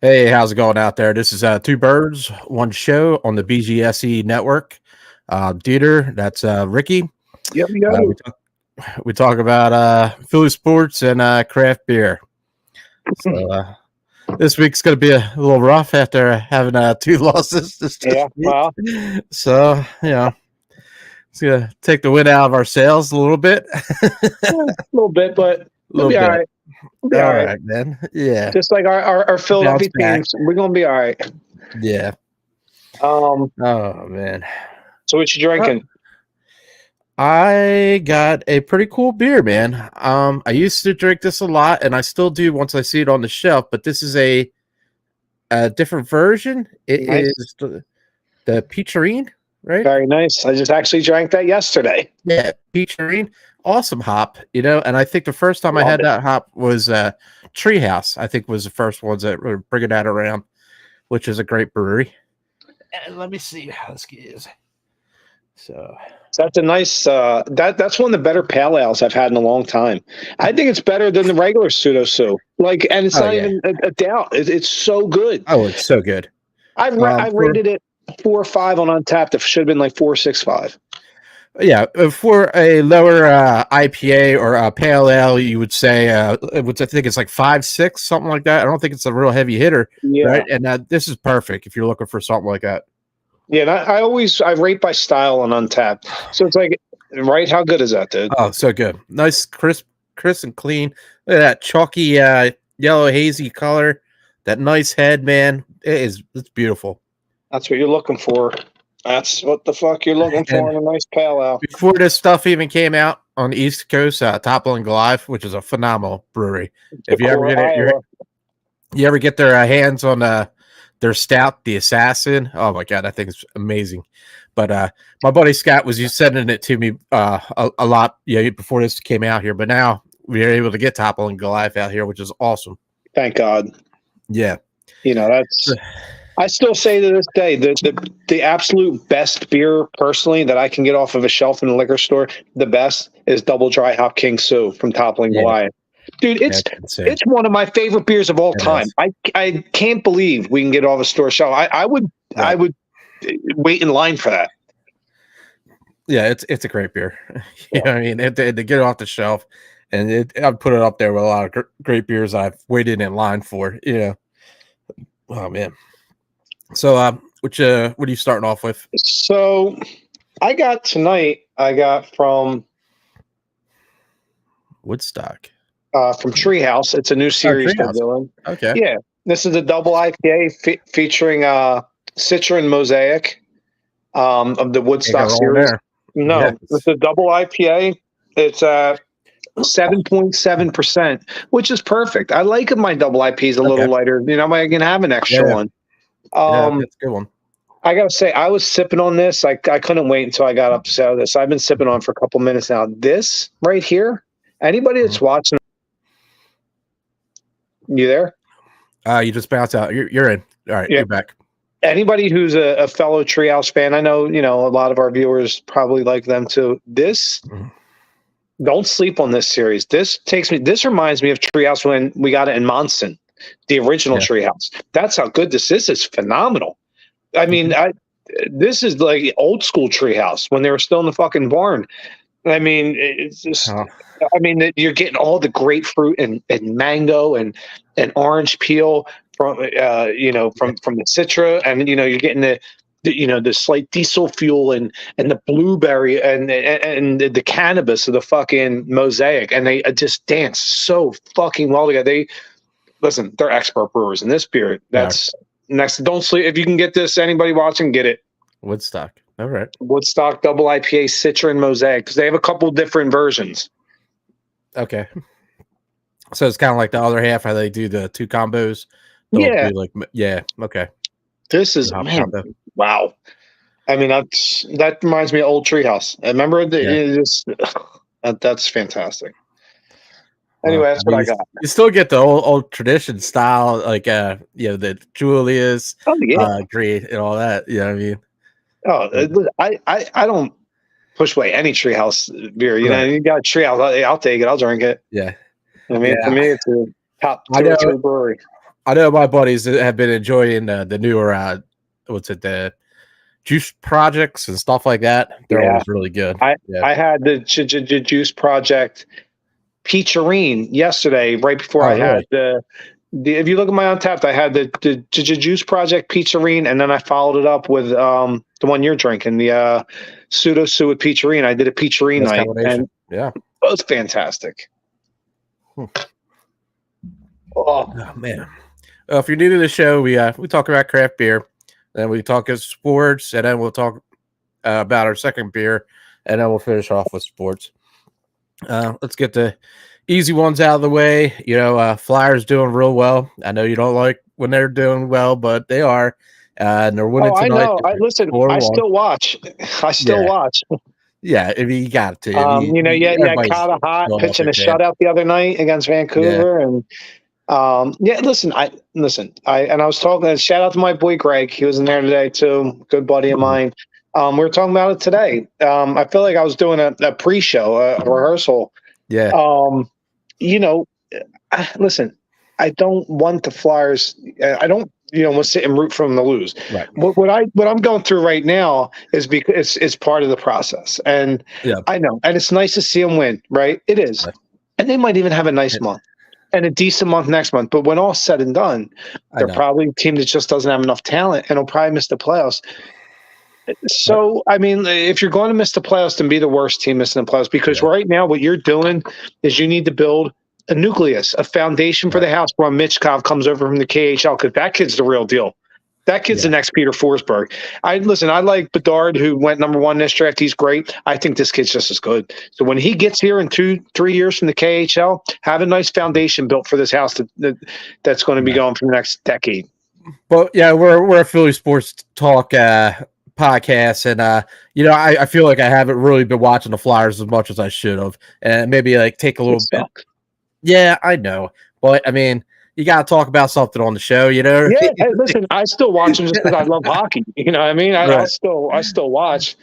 Hey, how's it going out there? This is Two Birds, One Show on the BGSE network. DeeTer, that's Ricky. Yep, Uh, we, talk, we talk about Philly sports and craft beer. So this week's going to be a little rough after having two losses this week. well, So, it's going to take the wind out of our sails a little bit. a little bit, but we'll be all right. All right, man. Yeah. Just like our Philadelphia teams, we're gonna be all right. Yeah. Oh man. So what you drinking? I got a pretty cool beer, man. I used to drink this a lot, and I still do once I see it on the shelf. But this is a different version. It is the Peacherine, right? Very nice. I just actually drank that yesterday. Yeah, Peacherine, awesome hop. And I think the first time I had that hop was Treehouse. I think was the first ones that were bringing that around, which is a great brewery. And let me see how this is. So that's a nice. That's one of the better pale ales I've had in a long time. I think it's better than the regular Pseudo Sue. And it's not even a doubt. It's so good. Oh, it's so good. I rated it 4 or 5 on Untapped. It should have been like 4, 6, 5. Yeah, for a lower IPA or a pale ale, you would say, which I think it's like 5, 6, something like that. I don't think it's a real heavy hitter, right? And this is perfect if you're looking for something like that. Yeah, and I rate by style on Untapped. So it's like, right? How good is that, dude? Oh, so good. Nice, crisp and clean. Look at that chalky, yellow, hazy color. That nice head, man. It's beautiful. That's what you're looking for. That's what the fuck you're looking for in a nice pale ale. Before this stuff even came out on the East Coast, Toppling Goliath, which is a phenomenal brewery. If you ever get their hands on their stout, the Assassin. Oh my god, I think it's amazing. But my buddy Scott was sending it to me a lot, before this came out here. But now we are able to get Toppling Goliath out here, which is awesome. Thank God. Yeah, that's. I still say to this day the absolute best beer personally that I can get off of a shelf in a liquor store, the best is Double Dry Hop King Sue from Toppling Goliath. Dude, it's one of my favorite beers of all time. I can't believe we can get it off a store shelf. I would wait in line for that. Yeah, it's a great beer. You know what I mean? To get it off the shelf, and I'd put it up there with a lot of great beers I've waited in line for. Yeah. Oh man. So, what are you starting off with? So, I got from Woodstock. From Treehouse. It's a new series they're doing. Okay. Yeah. This is a double IPA featuring Citra and Mosaic of the Woodstock series. No, it's a double IPA. It's 7.7%, which is perfect. I like my double IPs a little lighter. I can have an extra one. That's a good one. I gotta say, I was sipping on this. I couldn't wait until I got up to sell this. I've been sipping on for a couple minutes now. This right here, anybody that's watching, you there? You just bounced out. You're in. All right, you're back. Anybody who's a fellow Treehouse fan, I know a lot of our viewers probably like them too. Don't sleep on this series. This reminds me of Treehouse when we got it in Monson. The original Treehouse. That's how good this is. It's phenomenal. I mean, this is like old school Treehouse when they were still in the fucking barn. I mean, it's just. I mean, you're getting all the grapefruit and mango and orange peel from from the Citra, and you're getting the slight diesel fuel and the blueberry and the cannabis of the fucking Mosaic, and they just dance so fucking well together. Listen, they're expert brewers in this beer. That's next. Don't sleep. If you can get this, anybody watching, get it. Woodstock. All right. Woodstock double IPA, Citra and Mosaic, because they have a couple different versions. Okay. So it's kind of like the other half, how they do the two combos. Okay. This is wow. I mean, that reminds me of old Treehouse. I remember that's fantastic. Anyway, that's what I got. You still get the old tradition style, like the Julius, Green, and all that. You know what I mean? Oh, I don't push away any Treehouse beer. You got Treehouse, I'll take it. I'll drink it. Yeah. I mean, for me, it's a top 2 or 3 brewery. I know my buddies have been enjoying the newer the juice projects and stuff like that. They're always really good. I had the Juice Project Peacherine yesterday, right before I had the. If you look at my Untapped, I had the Juice Project Peacherine, and then I followed it up with the one you're drinking, the Pseudo Sue with Peacherine. I did a Peacherine night, and it was fantastic. Oh man! If you're new to the show, we talk about craft beer, then we talk sports, and then we'll talk about our second beer, and then we'll finish off with sports. Let's get the easy ones out of the way. Flyers doing real well. I know you don't like when they're doing well, but they are. And they're winning tonight. I know. Listen, I still watch. Watch. Yeah, if you got to. Kata Hot pitching a shutout the other night against Vancouver, and listen. I was talking. Shout out to my boy Greg. He was in there today too. Good buddy of mine. We were talking about it today. I feel like I was doing a pre-show, a rehearsal. Yeah. Listen, I don't want the Flyers. I don't, want to sit and root for them to lose. Right. What I'm going through right now is because it's part of the process, and I know, and it's nice to see them win. Right, it is, and they might even have a nice month and a decent month next month. But when all's said and done, they're probably a team that just doesn't have enough talent, and will probably miss the playoffs. So, I mean, if you're going to miss the playoffs, then be the worst team missing the playoffs. Because right now, what you're doing is you need to build a nucleus, a foundation for the house while Mitchkov comes over from the KHL, because that kid's the real deal. That kid's the next Peter Forsberg. I like Bedard, who went number 1 this draft. He's great. I think this kid's just as good. So when he gets here in 2-3 years from the KHL, have a nice foundation built for this house that's going to be going for the next decade. Well, yeah, we're a Philly sports talk podcast, and I feel like I haven't really been watching the Flyers as much as I should have, and maybe take a little bit. Yeah, I know, but I mean, you got to talk about something on the show, Yeah, hey, listen, I still watch them just because I love hockey. You know what I mean? I still watch.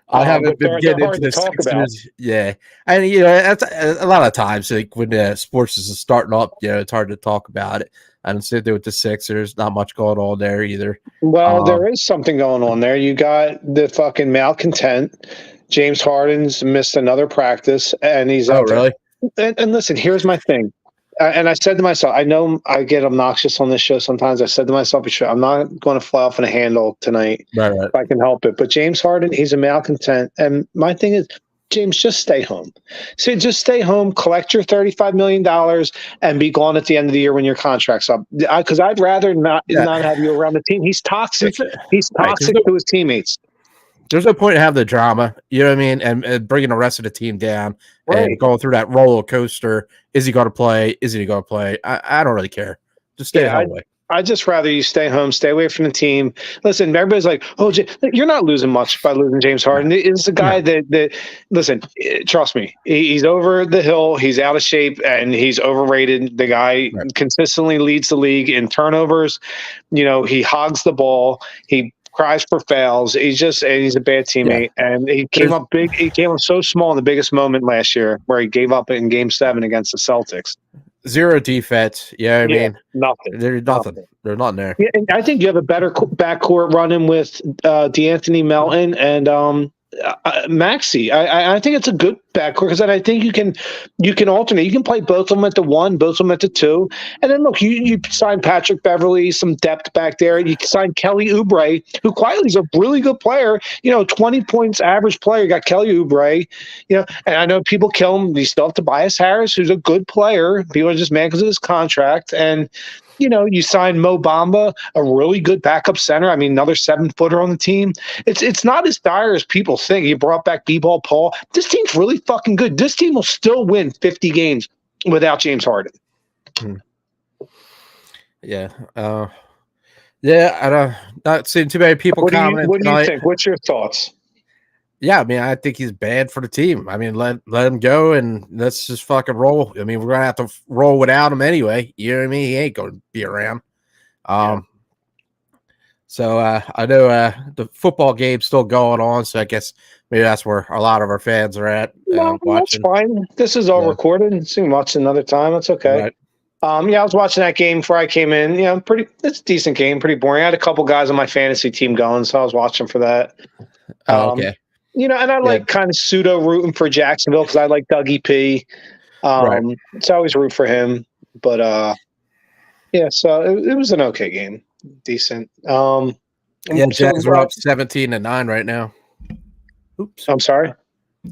I haven't been getting into the Sixers. Yeah, and that's a lot of times when sports is starting up, it's hard to talk about it. I don't sit there with the Sixers. Not much going on there either. Well, there is something going on there. You got the fucking malcontent. James Harden's missed another practice, and he's out really? And listen, here's my thing. And I said to myself, I know I get obnoxious on this show sometimes. I said to myself, I'm not going to fly off in a handle tonight if I can help it. But James Harden, he's a malcontent. And my thing is, James, just stay home. So just stay home, collect your $35 million, and be gone at the end of the year when your contract's up. Because I'd rather not have you around the team. He's toxic. He's toxic to his teammates. There's no point in having the drama, you know what I mean, and bringing the rest of the team down and going through that roller coaster. Is he going to play? Isn't he going to play? I don't really care. Just stay away. I'd just rather you stay home, stay away from the team. Listen, everybody's like, oh, you're not losing much by losing James Harden. It's a guy that listen, trust me, he's over the hill. He's out of shape, and he's overrated. The guy consistently leads the league in turnovers. He hogs the ball. He cries for fouls. He's a bad teammate, and he came up big. He came up so small in the biggest moment last year, where he gave up in Game 7 against the Celtics. Zero defense. Yeah, I mean, nothing. There's nothing. There's nothing there. Yeah, and I think you have a better backcourt running with D'Anthony Melton and Maxey. I think it's a good backcourt, because then I think you can alternate. You can play both of them at the 1, both of them at the 2, and then look, you signed Patrick Beverley, some depth back there. You signed Kelly Oubre, who quietly is a really good player. 20 points average player. You got Kelly Oubre. And I know people kill him. You still have Tobias Harris, who's a good player. People are just mad because of his contract. And you signed Mo Bamba, a really good backup center. I mean, another 7-footer on the team. It's not as dire as people think. You brought back B-Ball Paul. This team's really fucking good. This team will still win 50 games without James Harden. Yeah. I don't not seeing too many people comment. What do you think? What's your thoughts? Yeah, I mean, I think he's bad for the team. I mean, let him go and let's just fucking roll. I mean, we're gonna have to roll without him anyway. You know what I mean? He ain't going to be around. So I know the football game's still going on, so I guess maybe that's where a lot of our fans are at. Well, that's fine. This is all recorded. You can watch another time. It's okay. Right. Yeah, I was watching that game before I came in. Yeah, it's a decent game, pretty boring. I had a couple guys on my fantasy team going, so I was watching for that. Okay. And I like kind of pseudo rooting for Jacksonville because I like Dougie P. Right. So I always root for him. But yeah, so it was an okay game, decent. Jags are up 17-9 right now. Oops. I'm sorry.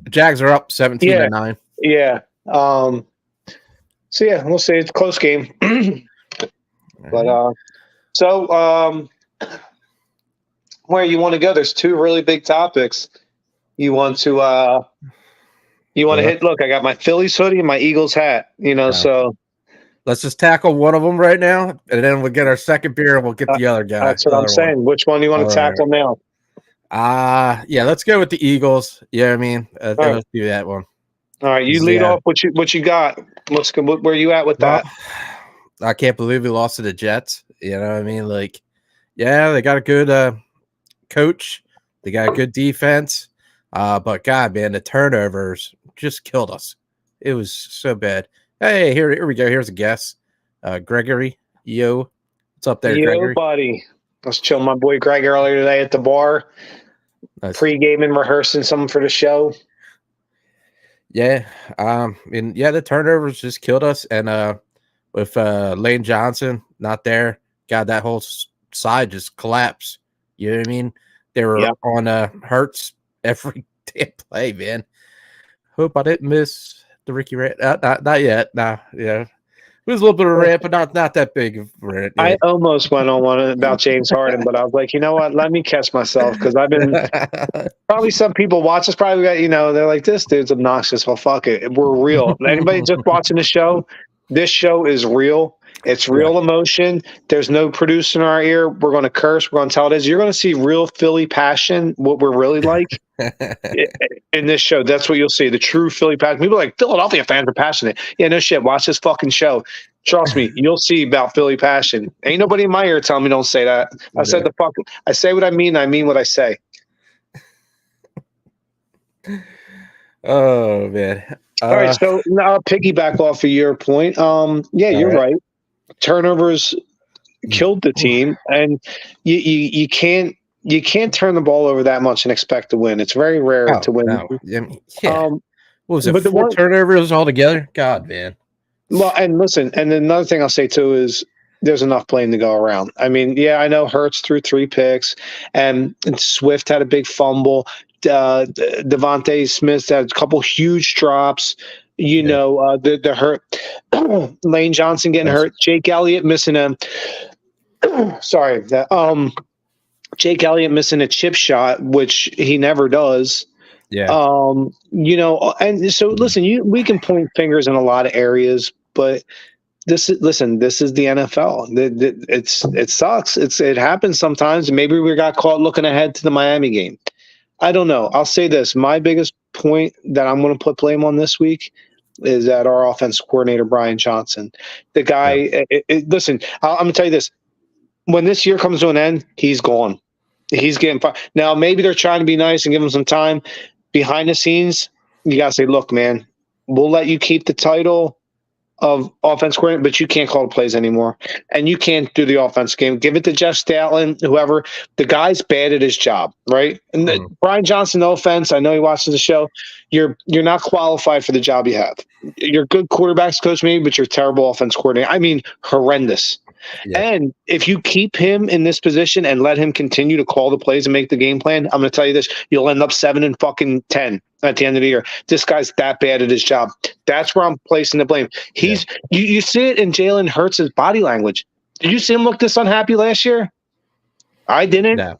Jags are up 17-9. Yeah. So yeah, we'll see. It's a close game. But where you want to go? There's two really big topics. You want to hit? Look, I got my Phillies hoodie and my Eagles hat. So let's just tackle one of them right now, and then we'll get our second beer and we'll get the other guy. That's what I'm saying. Which one do you want to tackle now? Yeah, let's go with the Eagles. Yeah, I mean, let's do that one. All right, you lead off. What you got? Let's go. Where you at with that? I can't believe we lost to the Jets. You know what I mean? Like, yeah, they got a good coach. They got a good defense. But God, man, the turnovers just killed us. It was so bad. Hey, here we go. Here's a guess. Gregory, yo, what's up there, Gregory? Buddy. I was chilling with my boy Greg earlier today at the bar, pre-game and rehearsing something for the show. Yeah, the turnovers just killed us, and with Lane Johnson not there, God, that whole side just collapsed. You know what I mean? They were on Hurts every damn play, man. Hope I didn't miss the Ricky rant. Not yet. Nah, yeah. It was a little bit of a rant, but not that big of a rant. Yeah. I almost went on one about James Harden, but I was like, you know what? Let me catch myself because I've been probably some people watch us probably got, they're like, this dude's obnoxious. Well, fuck it. We're real. Anybody just watching the show, this show is real. It's real emotion. There's no producer in our ear. We're going to curse. We're going to tell it is. You're going to see real Philly passion, what we're really like in this show. That's what you'll see. The true Philly passion. People are like, Philadelphia fans are passionate. Yeah, no shit. Watch this fucking show. Trust me, you'll see about Philly passion. Ain't nobody in my ear telling me don't say that. I said I say what I mean. I mean what I say. Oh, man. All right. So now I'll piggyback off of your point. You're right. Turnovers killed the team, and you can't turn the ball over that much and expect to win. It's very rare to win. No. What was it? 4 turnovers altogether? God, man. Well, and listen, and another thing I'll say too is there's enough playing to go around. I mean, yeah, I know Hurts threw 3 picks, and Swift had a big fumble. Devontae Smith had a couple huge drops. The hurt Lane Johnson getting hurt. Jake Elliott missing Jake Elliott missing a chip shot, which he never does. Yeah. And so listen, we can point fingers in a lot of areas, but this is the NFL. It sucks. It happens sometimes. Maybe we got caught looking ahead to the Miami game. I don't know. I'll say this. My biggest point that I'm going to put blame on this week is that our offense coordinator, Brian Johnson. The guy, listen, I'm going to tell you this. When this year comes to an end, he's gone. He's getting fired. Now, maybe they're trying to be nice and give him some time. Behind the scenes, you got to say, look, man, we'll let you keep the title of offense coordinator, but you can't call the plays anymore. And you can't do the offense game. Give it to Jeff Stoutland, whoever. The guy's bad at his job, right? And Brian Johnson, no offense, I know he watches the show. You're not qualified for the job you have. You're a good quarterbacks coach, maybe, but you're a terrible offense coordinator. I mean, horrendous. Yeah. And if you keep him in this position and let him continue to call the plays and make the game plan, I'm going to tell you this: you'll end up 7-10 at the end of the year. This guy's that bad at his job. That's where I'm placing the blame. You see it in Jalen Hurts' body language. Did you see him look this unhappy last year? I didn't. No.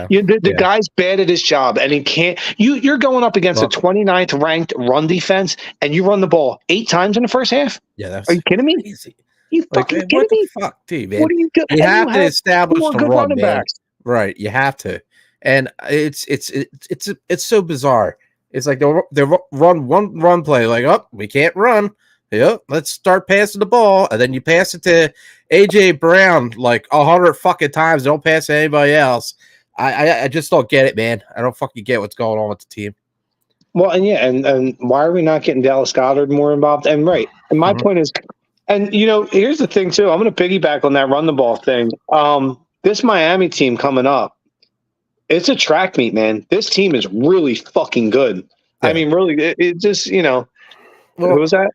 The guy's bad at his job, and he can't. You're going up against a 29th ranked run defense, and you run the ball 8 times in the first half. Yeah, are you kidding me? Easy. You fucking kidding me? Fuck, dude, man. What are you doing? You have to establish the run, man. Backs. Right, you have to. And it's so bizarre. It's like they run one run play, like, oh, we can't run. Yep, let's start passing the ball, and then you pass it to AJ Brown like 100 fucking times. Don't pass to anybody else. I just don't get it, man. I don't fucking get what's going on with the team. Well, and why are we not getting Dallas Goedert more involved? And right, and my point is, And here's the thing too. I'm going to piggyback on that run the ball thing. This Miami team coming up, it's a track meet, man. This team is really fucking good. Yeah. I mean, really, it just who was that?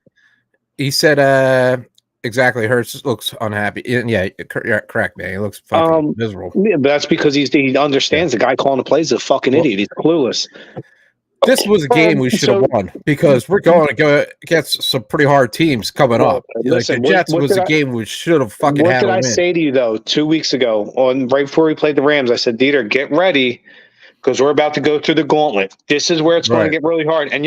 He said, exactly. Hurts looks unhappy. Yeah, correct, man. He looks fucking miserable. Yeah, but that's because he understands the guy calling the plays is a fucking idiot. He's clueless. This was a game we should have won because we're going to go against some pretty hard teams coming up. Listen, the Jets was a game we should have fucking had. What did I say to you though 2 weeks ago right before we played the Rams? I said, DeeTer, get ready because we're about to go through the gauntlet. This is where it's going to get really hard. And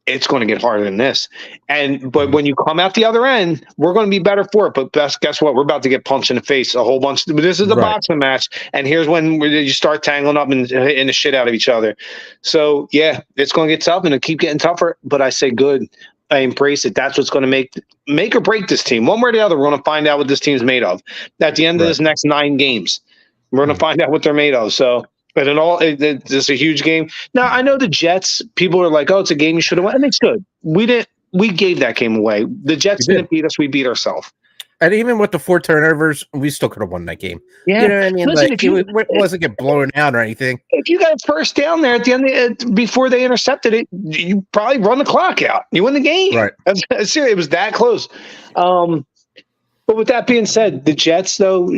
it's going to get harder than this. But when you come out the other end, we're going to be better for it. But guess what? We're about to get punched in the face a whole bunch. This is a boxing match. And here's when you start tangling up and hitting the shit out of each other. So, yeah, it's going to get tough and it'll keep getting tougher. But I say good. I embrace it. That's what's going to make or break this team. One way or the other, we're going to find out what this team's made of. At the end of this next 9 games, we're going to find out what they're made of. So, but it's a huge game. Now, I know the Jets, people are like, oh, it's a game you should have won. And it's good. We gave that game away. The Jets didn't beat us. We beat ourselves. And even with the 4 turnovers, we still could have won that game. Yeah. You know what I mean? Listen, it wasn't get blown out or anything. If you got a first down there at the end, before they intercepted it, you probably run the clock out. You win the game. Right. It was that close. But with that being said, the Jets, though,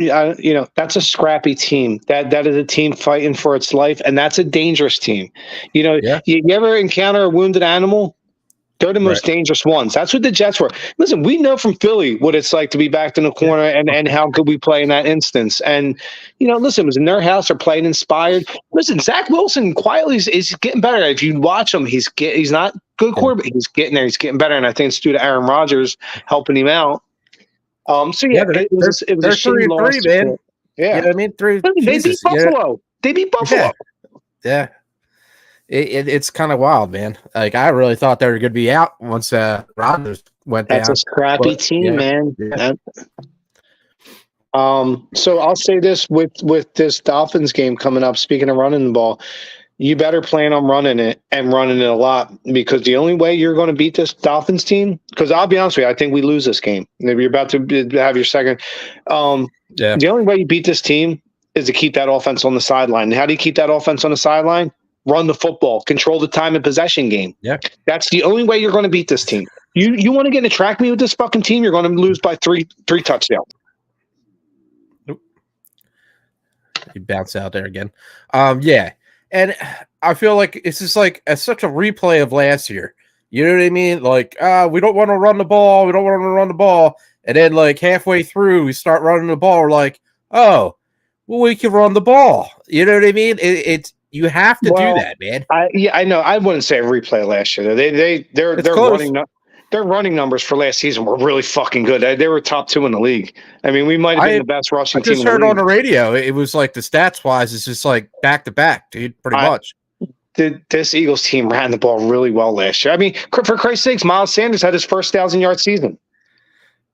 that's a scrappy team. That is a team fighting for its life, and that's a dangerous team. You ever encounter a wounded animal? They're the most dangerous ones. That's what the Jets were. Listen, we know from Philly what it's like to be backed in the corner and how good we play in that instance. And, listen, it was in their house. They're playing inspired. Listen, Zach Wilson quietly is getting better. If you watch him, he's not good quarterback, but he's getting there. He's getting better, and I think it's due to Aaron Rodgers helping him out. It was a 3-3, man. Yeah, you know what I mean, 3. They beat Buffalo. They beat Buffalo. Yeah. It's kind of wild, man. Like I really thought they were going to be out once Rodgers went down. That's a scrappy team, man. Yeah. So I'll say this with this Dolphins game coming up. Speaking of running the ball, you better plan on running it and running it a lot because the only way you're going to beat this Dolphins team, because I'll be honest with you, I think we lose this game. Maybe you're about to have your second. The only way you beat this team is to keep that offense on the sideline. And how do you keep that offense on the sideline? Run the football, control the time and possession game. Yeah, that's the only way you're going to beat this team. You want to get in a track meet with this fucking team, you're going to lose by three touchdowns. Nope. You bounce out there again. Yeah. And I feel like it's just like such a replay of last year. You know what I mean? Like, we don't want to run the ball. We don't want to run the ball. And then, like, halfway through, we start running the ball. We're like, oh, well, we can run the ball. You know what I mean? You have to do that, man. I know. I wouldn't say a replay last year. Their running numbers for last season were really fucking good. They were top 2 in the league. I mean, we might have been the best rushing team. I just heard on the radio, it was like the stats wise, it's just like back to back, dude. Pretty much. This Eagles team ran the ball really well last year. I mean, for Christ's sakes, Miles Sanders had his first 1,000-yard season.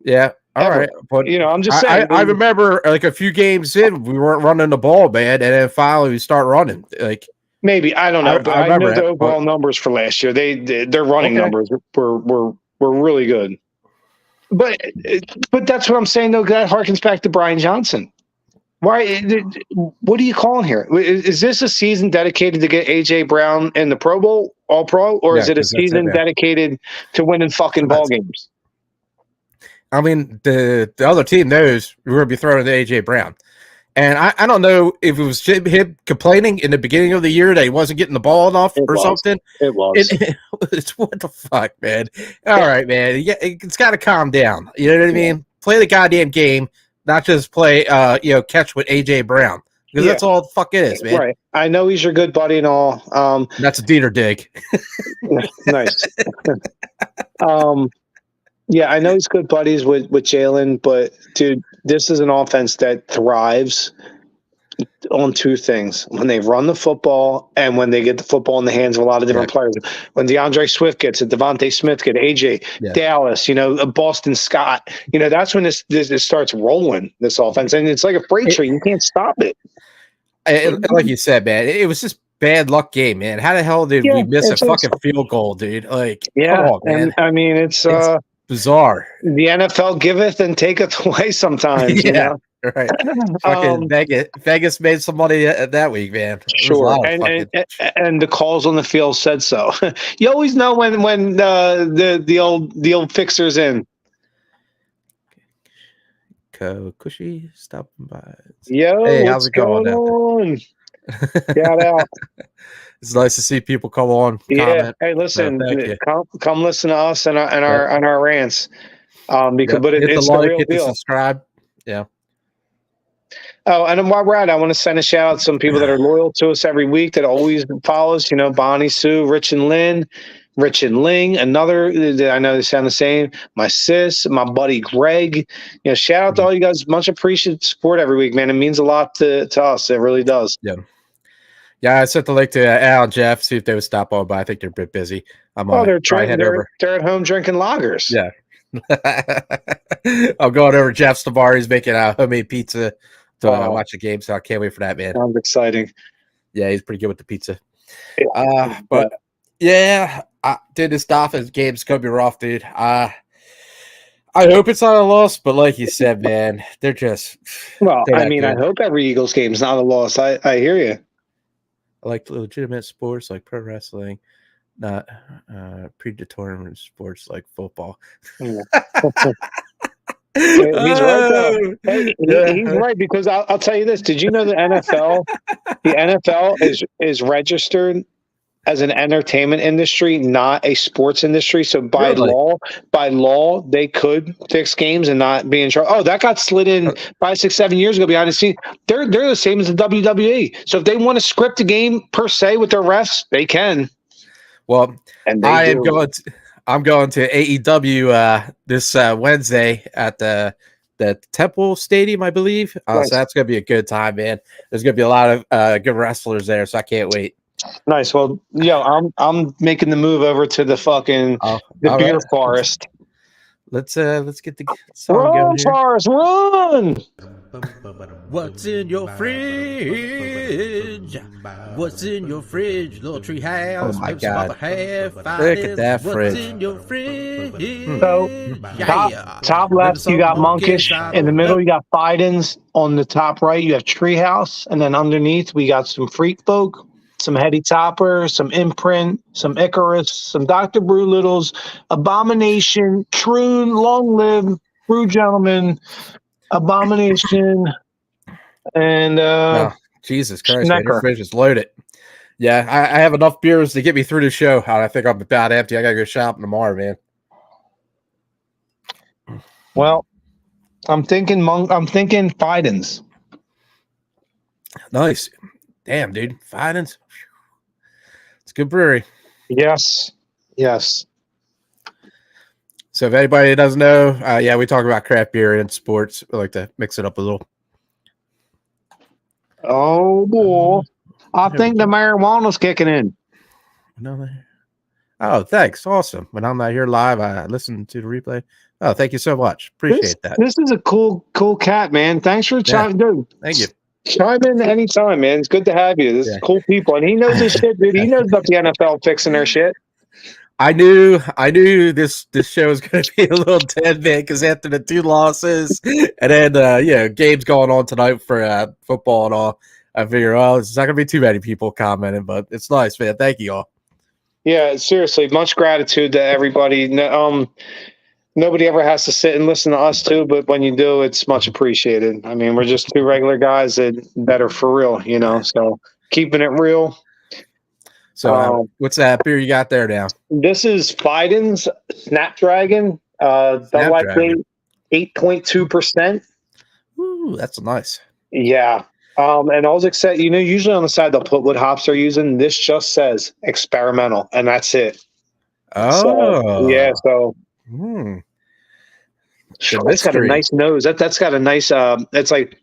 Yeah. All right, but I'm just saying. I remember like a few games in, we weren't running the ball, man, and then finally we start running. Like maybe I don't know, but I know the overall numbers for last year. Their running numbers were really good. But that's what I'm saying though. That harkens back to Brian Johnson. Why? What are you calling here? Is this a season dedicated to get AJ Brown in the Pro Bowl, All Pro, or is it a season dedicated to winning fucking ball games? I mean, the other team knows we're going to be throwing to AJ Brown. And I don't know if it was him complaining in the beginning of the year that he wasn't getting the ball enough something. It was. It's what the fuck, man. All right, man. It's got to calm down. You know what I mean? Play the goddamn game, not just play, catch with AJ Brown. Because that's all the fuck it is, man. Right. I know he's your good buddy and all. That's a DeeTer dig. Nice. Yeah, I know he's good buddies with Jalen, but dude, this is an offense that thrives on 2 things: when they run the football and when they get the football in the hands of a lot of different players. When DeAndre Swift gets it, Devontae Smith gets AJ, Dallas, Boston Scott, that's when this starts rolling, this offense, and it's like a freight train. You can't stop it. And like you said, man, it was just bad luck game, man. How the hell did we miss a fucking field goal, dude? Like, come on, man. And I mean, it's bizarre. The NFL giveth and taketh away sometimes. You know, right. Fucking Vegas made some money that week, man. Sure, and the calls on the field said so. You always know when the old fixer's in. Cushy stopping by. Yo, hey, how's it going on? Shout out. It's nice to see people come on. Yeah. Comment. Hey, listen, come listen to us and our rants. But it's the real deal. Subscribe. Yeah. Oh, and while we're at it, I want to send a shout out to some people that are loyal to us every week that always follow us. You know, Bonnie, Sue, Rich and Ling, another. I know they sound the same. My sis, my buddy Greg. You know, shout out to all you guys. Much appreciated support every week, man. It means a lot to us. It really does. Yeah. Yeah, I sent the link to Al and Jeff, see if they would stop on, but I think they're a bit busy. They're at home drinking lagers. Yeah. I'm going over to Jeff's tomorrow. He's making a homemade pizza to watch the game, so I can't wait for that, man. Sounds exciting. Yeah, he's pretty good with the pizza. But yeah, dude, this Dolphins game's gonna be rough, dude. I hope it's not a loss, but like you said, man, they're just. Well, I hope every Eagles game is not a loss. I hear you. I like legitimate sports like pro wrestling, not predetermined sports like football. Yeah. He's right though. Hey, he's right, because I'll tell you this. Did you know the NFL is registered as an entertainment industry, not a sports industry? So by law, they could fix games and not be in charge. Oh, that got slid in 5, 6, 7 years ago behind the scenes. They're the same as the WWE. So if they want to script a game per se with their refs, they can. Well, I'm going to AEW this Wednesday at the Temple Stadium, I believe. Nice. So that's going to be a good time, man. There's going to be a lot of good wrestlers there, so I can't wait. Nice. Well, I'm making the move over to the fucking beer forest. Let's get the song going here. Forest, run! What's in your fridge? What's in your fridge? Little tree house. Oh my God! Look at that fridge. What's in your fridge? So top left, you got Monkish. In the middle, you got Biden's. On the top right, you have Treehouse, and then underneath, we got some Freak Folk, some Heady Topper, some Imprint, some Icarus, some Dr. Brew Littles, Abomination, Troon, Long Live, Brew Gentleman, Abomination, and Jesus Christ, man, your fridge is loaded. Yeah, I have enough beers to get me through the show. I think I'm about empty. I gotta go shopping tomorrow, man. Well, I'm thinking Biden's. Nice. Damn, dude. Biden's. It's a good brewery. Yes. So if anybody doesn't know, we talk about craft beer and sports. We like to mix it up a little. Oh, boy. I think the marijuana's kicking in. Oh, thanks. Awesome. When I'm not here live, I listen to the replay. Oh, thank you so much. Appreciate that. This is a cool cat, man. Thanks for chiming in. Thank you. Chime in anytime, man. It's good to have you. This is cool people. And he knows his shit, dude. He knows about the NFL fixing their shit. I knew this show was going to be a little dead, man, because after the 2 losses and then games going on tonight for football and all, I figure, it's not going to be too many people commenting, but it's nice, man. Thank you all. Yeah, seriously, much gratitude to everybody. Nobody ever has to sit and listen to us too, but when you do, it's much appreciated. I mean, we're just 2 regular guys that are for real, so keeping it real. So what's that beer you got there now? This is Biden's Snapdragon, 8.2%. Ooh, that's nice. Yeah. And all except, usually on the side they'll put what hops they're using. This just says experimental, and that's it. Oh. So that's got a nice nose. That's got a nice it's like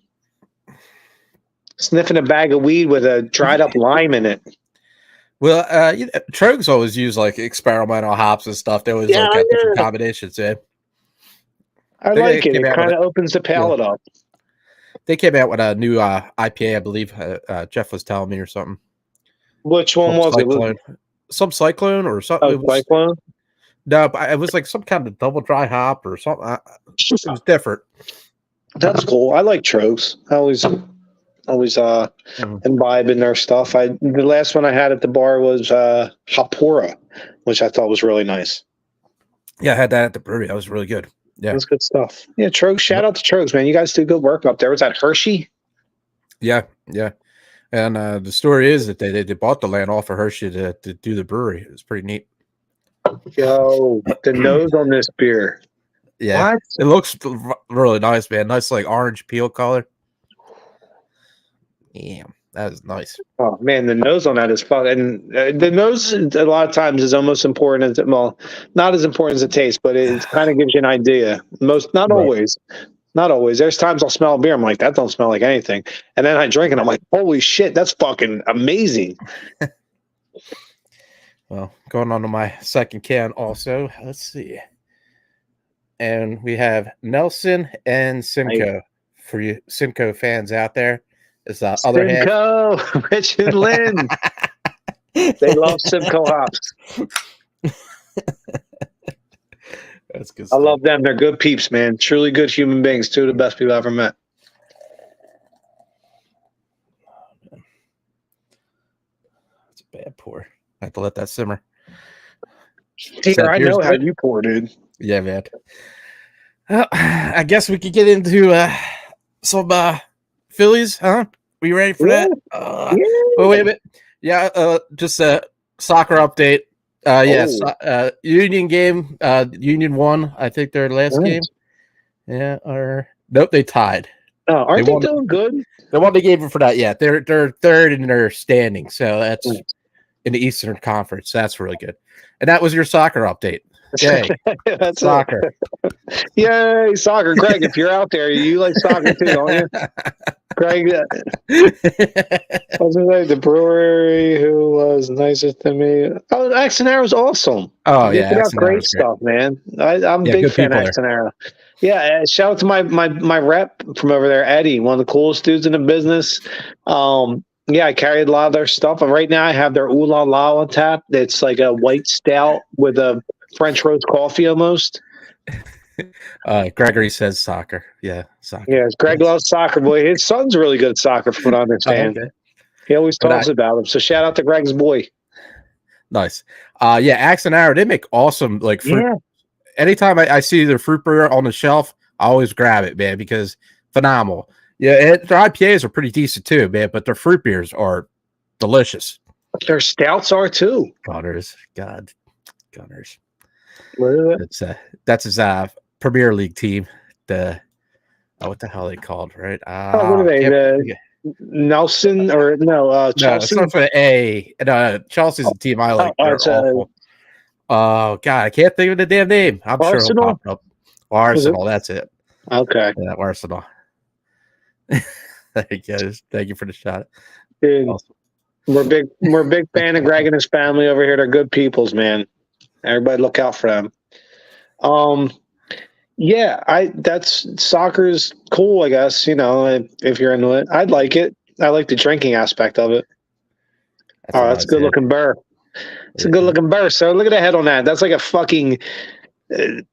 sniffing a bag of weed with a dried up lime in it. Well, Trogs always use like experimental hops and stuff. They always got different combinations. Yeah, I like it. It kind of opens the palate up. They came out with a new IPA, I believe. Jeff was telling me or something. Which one was it? Some Cyclone or something. Cyclone. No, but it was like some kind of double dry hop or something. It was different. That's cool. I like Trogs. I always imbibe in their stuff. The last one I had at the bar was Hapora, which I thought was really nice. Yeah, I had that at the brewery. That was really good. Yeah, that's good stuff. Yeah, Trogs. Shout out to Trogs, man. You guys do good work up there. Was that Hershey? Yeah. And the story is that they bought the land off of Hershey to do the brewery. It was pretty neat. Yo, the nose on this beer. Yeah, what? It looks really nice, man. Nice, like orange peel color. Yeah, that is nice. Oh man, the nose on that is fun. And the nose, a lot of times, is almost important as not as important as the taste, but it kind of gives you an idea. Not always. Not always. There's times I'll smell a beer, I'm like, that don't smell like anything, and then I drink it, I'm like, holy shit, that's fucking amazing. Well, going on to my second can also. Let's see. And we have Nelson and Simcoe. For you Simcoe fans out there, is the other half. Simcoe, Rich and Lynn. They love Simcoe hops. That's good I stuff. love them. They're good peeps, man. Truly good human beings. Two of the best people I've ever met. That's a bad pour. I have to let that simmer. DeeTer, I know how you pour, dude. Yeah, man. I guess we could get into some Phillies, huh? Are you ready for that? Wait a minute. Yeah, just a soccer update. Yes, Union game. Union won, I think, their last game. Yeah, or nope, they tied. Oh, aren't they doing good? They won the game for that. Yeah, they're third in their standing, so that's in the Eastern Conference. That's really good. And that was your soccer update. Yay. That's soccer. Yay, soccer. Greg, if you're out there, you like soccer too, don't you? Greg, the brewery who was nicest to me. Oh, Axonera was awesome. Oh, yeah. That's great stuff, man. I'm a big fan of Axonera. Yeah, shout out to my rep from over there, Eddie, one of the coolest dudes in the business. Yeah, I carried a lot of their stuff. And right now I have their Ooh La La on tap. It's like a white stout with a French roast coffee almost. Gregory says soccer. Yeah, soccer. Yeah, Greg loves soccer, boy. His son's really good at soccer, from what I understand. Okay. He always talks about him. So shout out to Greg's boy. Nice. Yeah, Axonera, they make awesome like fruit. Yeah. Anytime I see their fruit beer on the shelf, I always grab it, man, because phenomenal. Yeah, their IPAs are pretty decent too, man, but their fruit beers are delicious. Their stouts are too. Gunners. That's his Premier League team. What the hell are they called, right? What are they? Nelson or no? Chelsea. No, it's not for the A. No, Chelsea's the team I like. They're awful. Oh God, I can't think of the damn name. I'm Arsenal? Sure it'll pop up. Arsenal, that's it. Okay. Yeah, Arsenal. Thank you for the shot. Dude, awesome. We're big fan of Greg and his family over here. They're good peoples, man. Everybody look out for them. Yeah, that's soccer's cool, I guess, if you're into it. I'd like it. I like the drinking aspect of it. That's a good looking burr. It's a good looking burr. So look at the head on that. That's like a fucking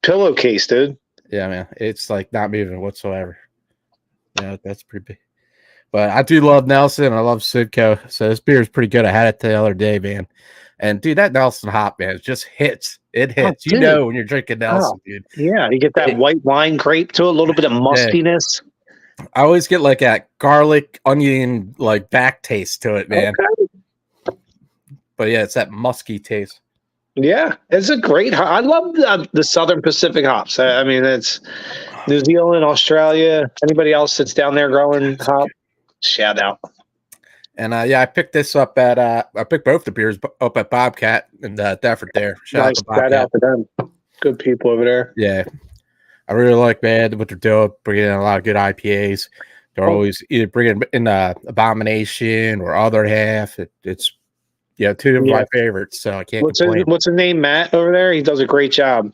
pillowcase, dude. Yeah, man. It's like not moving whatsoever. Yeah, that's pretty big. But I do love Nelson. I love Simcoe. So this beer is pretty good. I had it the other day, man. And dude, that Nelson hop, man, it just hits. It hits. You know when you're drinking Nelson, dude. Yeah, you get that white wine grape to it, a little bit of mustiness. I always get like a garlic, onion, like back taste to it, man. Okay. But yeah, it's that musky taste. Yeah, it's a great hop. I love the Southern Pacific hops. I mean, it's New Zealand, Australia. Anybody else that's down there growing hop, shout out. And I picked this up at I picked both the beers up at Bobcat and Defford there. Shout out to them. Good people over there. Yeah. I really like, man, what they're doing, bringing in a lot of good IPAs. They're always either bringing in Abomination or Other Half. It's two of my favorites, so I can't complain. What's his name, Matt, over there? He does a great job.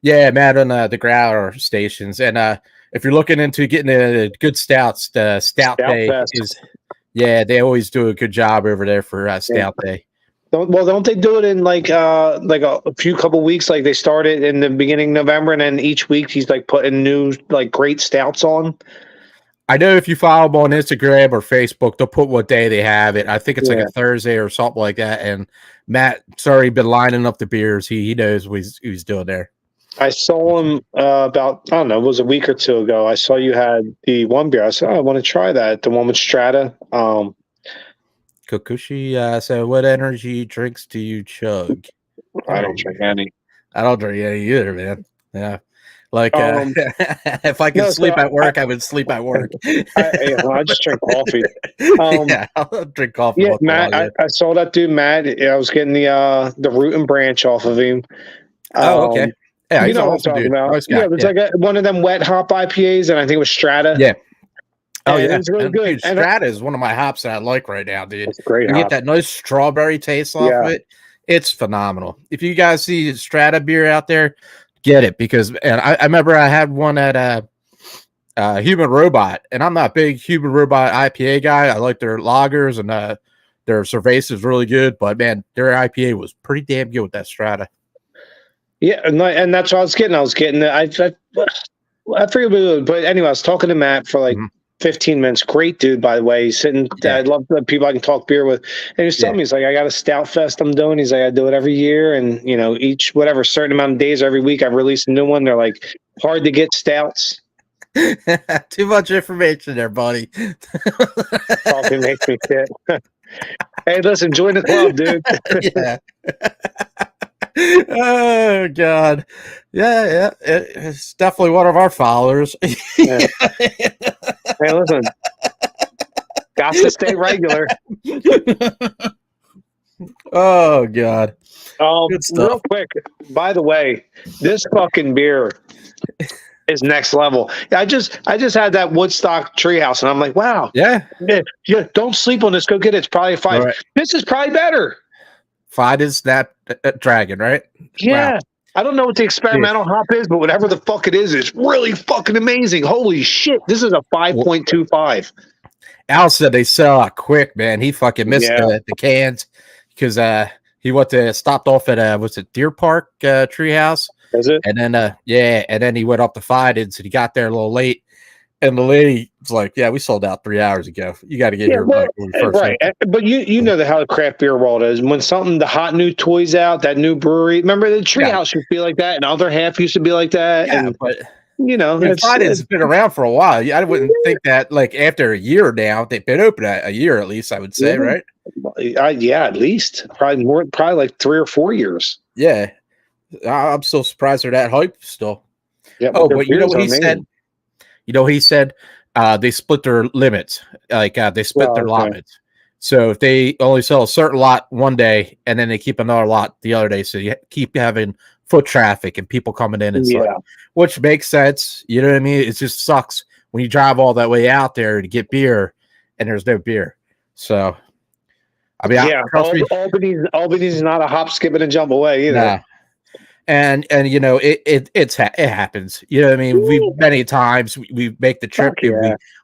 Yeah, Matt on the Growler stations. And if you're looking into getting a good stouts, the Stout Day is... Yeah, they always do a good job over there for Stout Day. Don't they do it in like a few couple weeks? Like they started in the beginning of November, and then each week he's like putting new like great stouts on. I know if you follow them on Instagram or Facebook, they'll put what day they have it. I think it's like a Thursday or something like that. And Matt's already been lining up the beers. He knows what he's doing there. I saw him about, I don't know, it was a week or two ago. I saw you had the one beer. I said, I want to try that. The one with Strata. Kokushi said, what energy drinks do you chug? I don't drink any. I don't drink any either, man. Yeah. Like, if I could sleep at work, I would sleep at work. I just drink coffee. Yeah, I'll drink coffee. Yeah, Matt, I saw that dude, Matt. I was getting the root and branch off of him. Okay. Yeah, you know what I'm talking about. Nice guy. Yeah, it's like one of them wet hop IPAs, and I think it was Strata. Yeah. Oh, and yeah. It's really good. Dude, Strata is one of my hops that I like right now, dude. It's great. You get that nice strawberry taste off of it. It's phenomenal. If you guys see Strata beer out there, get it, because I remember I had one at Human Robot, and I'm not a big Human Robot IPA guy. I like their lagers, and their cerveza is really good, but man, their IPA was pretty damn good with that Strata. Yeah, and that's what I was getting. I forget what it was, but anyway, I was talking to Matt for like 15 minutes. Great dude, by the way. He's sitting. I love the people I can talk beer with. And he was telling me, he's like, I got a stout fest I'm doing. He's like, I do it every year, and each whatever certain amount of days every week I release a new one. They're like hard to get stouts. Too much information there, buddy. Coffee makes me sick. Hey, listen, join the club, dude. Yeah. Oh God, yeah, it's definitely one of our followers. Yeah. Hey, listen, got to stay regular. Oh God. Real quick, by the way, this fucking beer is next level. I just had that Woodstock Treehouse, and I'm like, wow, yeah. Don't sleep on this. Go get it. It's probably a 5. Right. This is probably better. 5 is that dragon, right? Yeah. Wow. I don't know what the experimental hop is, but whatever the fuck it is, it's really fucking amazing. Holy shit. This is a 5.25. Al said they sell out quick, man. He fucking missed the cans because he stopped off at was it Deer Park Treehouse? Is it? And then and then he went up to Fidens, and he got there a little late. And the lady was like, "Yeah, we sold out 3 hours ago. You got to get here when we first." Right, but you know how the craft beer world is. When the hot new toys out, that new brewery. Remember the Treehouse used to be like that, and the other half used to be like that. Yeah, and, but it's been around for a while. I wouldn't think that like after a year now they've been open a year at least. I would say, right? At least probably like 3 or 4 years. Yeah, I'm still surprised they're that hype still. Yeah. But you know what he said. He said they split their limits, they split their allotments. So if they only sell a certain lot one day, and then they keep another lot the other day, so you keep having foot traffic and people coming in and stuff, which makes sense. You know what I mean? It just sucks when you drive all that way out there to get beer, and there's no beer. So, I mean, Albany's not a hop, skip, and a jump away either. Nah. And it happens. You know what I mean? We many times we make the trip.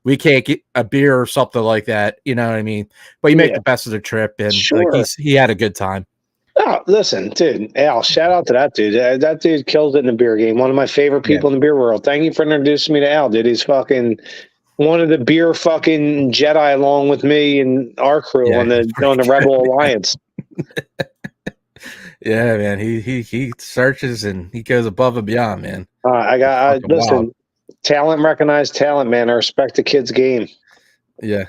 We can't get a beer or something like that. You know what I mean? But you make the best of the trip, and he had a good time. Oh, listen, dude, Al, shout out to that dude. That dude kills it in the beer game. One of my favorite people in the beer world. Thank you for introducing me to Al, dude. He's fucking one of the beer fucking Jedi along with me and our crew on the Rebel Alliance. Yeah, man. He searches and he goes above and beyond, man. Listen, talent recognized talent, man. I respect the kid's game. Yeah.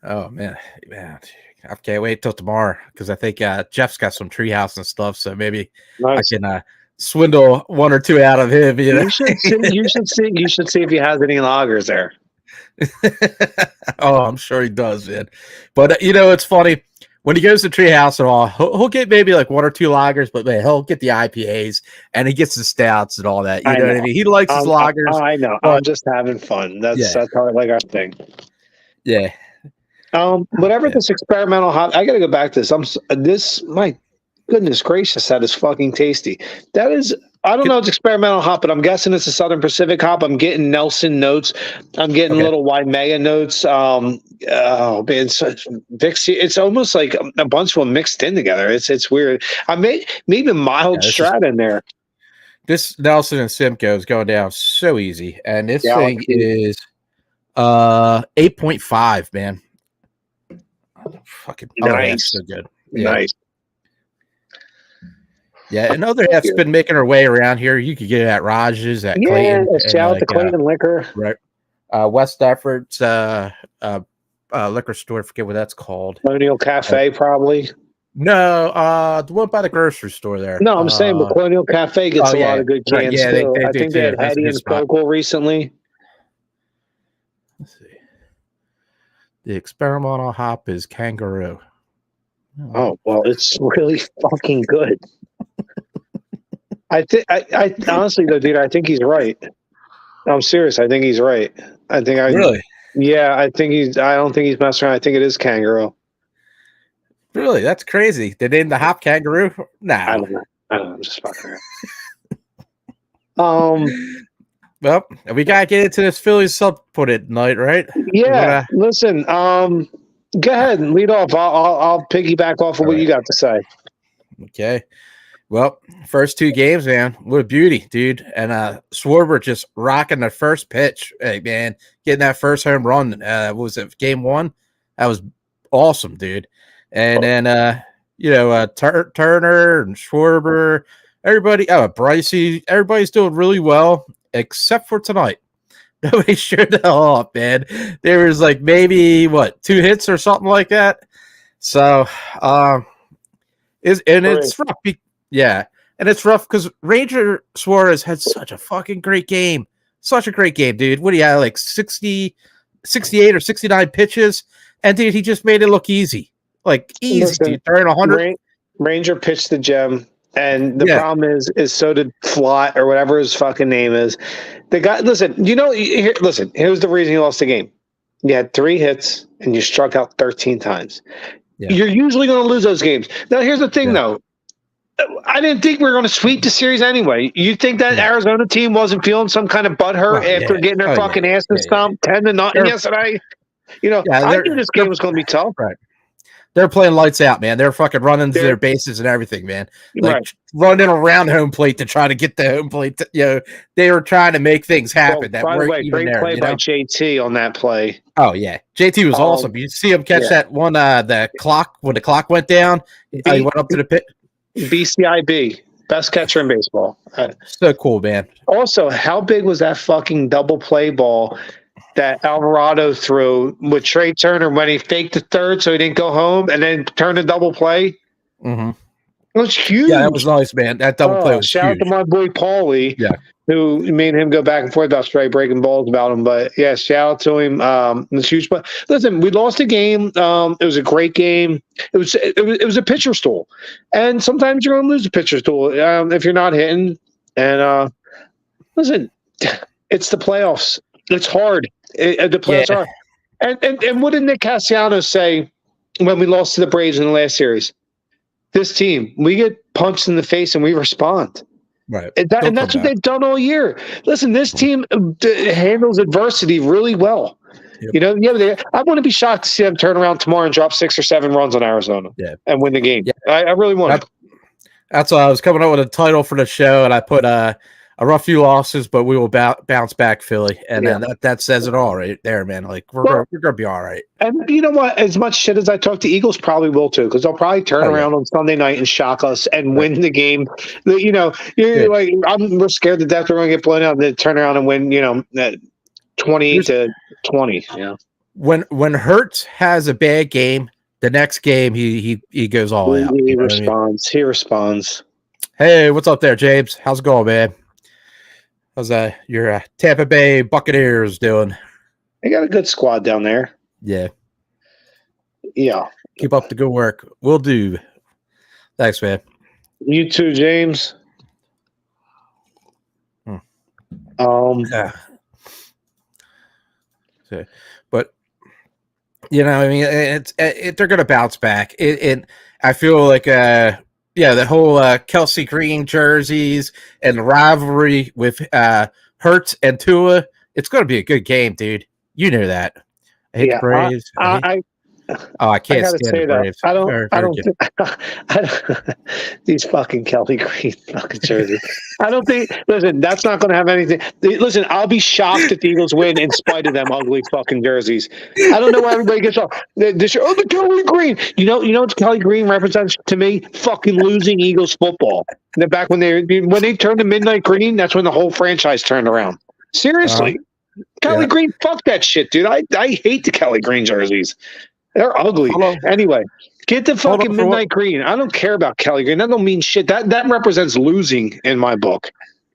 Oh man. I can't wait till tomorrow because I think Jeff's got some treehouse and stuff, so maybe I can swindle 1 or 2 out of him. You should see if he has any lagers there. Oh, I'm sure he does, man. But it's funny. When he goes to Treehouse and all, he'll get maybe like 1 or 2 lagers, but man, he'll get the IPAs and he gets the stouts and all that. You know what I mean? He likes his lagers. I know. I'm just having fun. That's how I like our thing. Yeah. Whatever this experimental hop, I got to go back to this. My goodness gracious, that is fucking tasty. That is I don't know. It's experimental hop, but I'm guessing it's a Southern Pacific hop. I'm getting Nelson notes. I'm getting little Waimea notes. Oh man, it's almost like a bunch of them mixed in together. It's weird. I maybe mild Strat in there. This Nelson and Simcoe is going down so easy, and this thing is 8.5, man. Fucking nice, so good. Nice. Yeah, another half's been making her way around here. You could get it at Raj's, at Clayton. Shout out to Clayton Liquor. Right. West Effort's liquor store. I forget what that's called. Colonial Cafe, probably. No, the one by the grocery store there. No, I'm saying the Colonial Cafe gets a lot of good cans too. I think they had Hattie and Focal recently. Let's see. The experimental hop is Kangaroo. Oh, well, it's really fucking good. I honestly though, dude, I think he's right. I'm serious. I think he's right. Really? Yeah, I don't think he's messing around. I think it is Kangaroo. Really? That's crazy. They named the hop Kangaroo? Nah. I don't know. I'm just fucking around. Well, we gotta get into this Phillies sub put it night, right? Yeah. Listen, go ahead and lead off. I'll piggyback off of what you got to say. Okay. Well, first two games, man, what a beauty, dude. And Schwarber just rocking the first pitch, hey, man, getting that first home run. What was it, game one? That was awesome, dude. And then, Turner and Schwarber, everybody, Brycey, everybody's doing really well, except for tonight. Nobody showed the hell up, man. There was like maybe, 2 hits or something like that. So, it's rough. Yeah, and it's rough because Ranger Suarez had such a fucking great game. Such a great game, dude. What do you have, like 68 or 69 pitches? And, dude, he just made it look easy. Like, easy, dude. Throwing 100. Ranger pitched the gem, and the problem is so did Flott or whatever his fucking name is. The guy, here's the reason he lost the game. You had 3 hits, and you struck out 13 times. Yeah. You're usually going to lose those games. Now, here's the thing, though. I didn't think we were going to sweep the series anyway. You think that Arizona team wasn't feeling some kind of butthurt after getting their fucking asses stomped 10-0 yesterday? I knew this game was going to be tough. Right. They're playing lights out, man. They're fucking running to their bases and everything, man. Like running around home plate to try to get the home plate. They were trying to make things happen. By the way, great play by JT on that play. Oh yeah, JT was awesome. You see him catch that one. The clock when the clock went down, he went up to the pit. BCIB, best catcher in baseball. So cool, man. Also, how big was that fucking double play ball that Alvarado threw with Trey Turner when he faked the third so he didn't go home and then turned a double play? Mm-hmm. It was huge. Yeah, that was nice, man. That double play was huge. Shout out to my boy Paulie, who made him go back and forth about straight breaking balls about him. But yeah, shout out to him. It's huge. But listen, we lost a game. It was a great game. It was a pitcher stool, and sometimes you're going to lose a pitcher stool if you're not hitting. And listen, it's the playoffs. It's hard. The playoffs are. And what did Nick Castellanos say when we lost to the Braves in the last series? This team, we get punched in the face and we respond. Right. And that's what they've done all year. Listen, this team handles adversity really well. Yep. I want to be shocked to see them turn around tomorrow and drop 6 or 7 runs on Arizona and win the game. Yeah. I really want to. That's why I was coming up with a title for the show, and I put a rough few losses, but we will bounce back, Philly. And then that says it all right there, man. Like, we're going to be all right. And you know what? As much shit as I talk, the Eagles probably will too, because they'll probably turn around on Sunday night and shock us and win the game. You're like, we're scared to death we're going to get blown out and then turn around and win, 20-20. Yeah. When Hurts has a bad game, the next game he goes all out. He responds. He responds. Hey, what's up there, James? How's it going, man? How's your Tampa Bay Buccaneers doing? They got a good squad down there. Yeah. Yeah. Keep up the good work. Will do. Thanks, man. You too, James. Yeah. So, but I mean, they're going to bounce back. I feel like the whole Kelsey Green jerseys and the rivalry with Hurts and Tua. It's going to be a good game, dude. You know that. I hate the Braves. I can't gotta stand say the Braves. I don't these fucking Kelly Green fucking jerseys. I don't think. Listen, that's not going to have anything. Listen, I'll be shocked if the Eagles win in spite of them ugly fucking jerseys. I don't know why everybody gets off this year. Oh, the Kelly Green. You know what Kelly Green represents to me? Fucking losing Eagles football. And back when they turned to midnight green, that's when the whole franchise turned around. Seriously, Kelly Green, fuck that shit, dude. I hate the Kelly Green jerseys. They're ugly. Anyway, get the fucking midnight green. I don't care about Kelly Green. That don't mean shit. That represents losing in my book.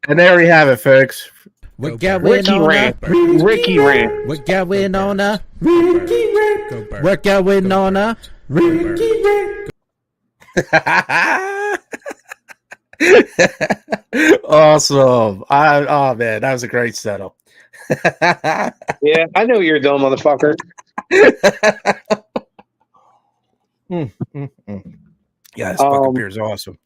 And there we have it, folks. We're going on Ricky rant. We're going on a Ricky rant. We're going on a Ricky rant. Awesome. Oh man, that was a great setup. Yeah, I know you're a dumb motherfucker. Yeah, this fucking beer is awesome.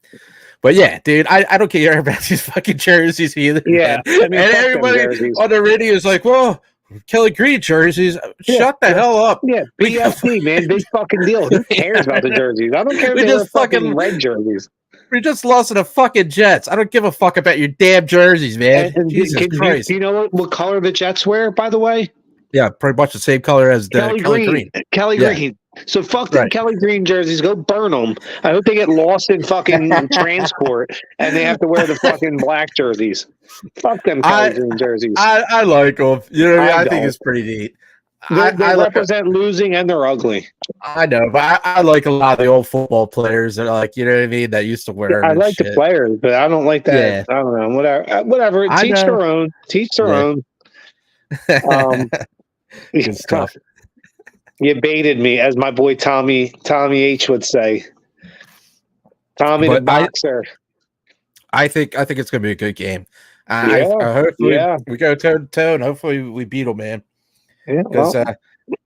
But yeah, dude, I don't care about these fucking jerseys either. Yeah, I mean, and everybody on the radio is like, "Well, Kelly Green jerseys." Shut the hell up. Yeah, BGSE, man, big fucking deal. Who cares about the jerseys? I don't care if they're fucking red jerseys. We just lost to the fucking Jets. I don't give a fuck about your damn jerseys, man. And Jesus Christ. Do you know what color the Jets wear, by the way? Yeah, pretty much the same color as the Kelly Green. Kelly Green. So fuck the Kelly Green jerseys. Go burn them. I hope they get lost in fucking transport and they have to wear the fucking black jerseys. Fuck them Kelly Green jerseys. I like them. You know what I mean? I think it's pretty neat. They represent losing and they're ugly. I know, but I like a lot of the old football players that are like, you know what I mean, that used to wear them. I like the players, but I don't like that. Yeah. I don't know. Whatever. Teach their own. Teach their own. Good stuff. You baited me, as my boy Tommy H would say. Tommy the boxer. I think it's gonna be a good game. Hopefully we go toe to toe, and hopefully we beat them, man. Yeah, because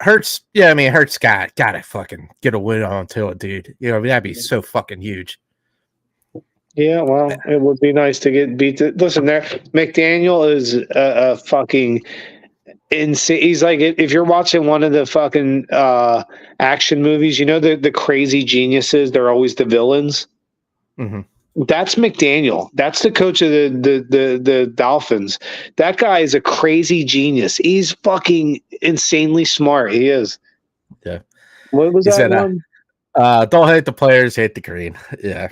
Hurts. Yeah, I mean Hurts gotta fucking get a win on to it, dude. You know, I mean, that'd be so fucking huge. Yeah, well, it would be nice to get beat. Listen, there, McDaniel is a fucking insane. He's like, if you're watching one of the fucking action movies, you know the crazy geniuses. They're always the villains. Mm-hmm. That's McDaniel. That's the coach of the Dolphins. That guy is a crazy genius. He's fucking insanely smart. He is. Yeah. What was that one? Don't hate the players, hate the green. Yeah.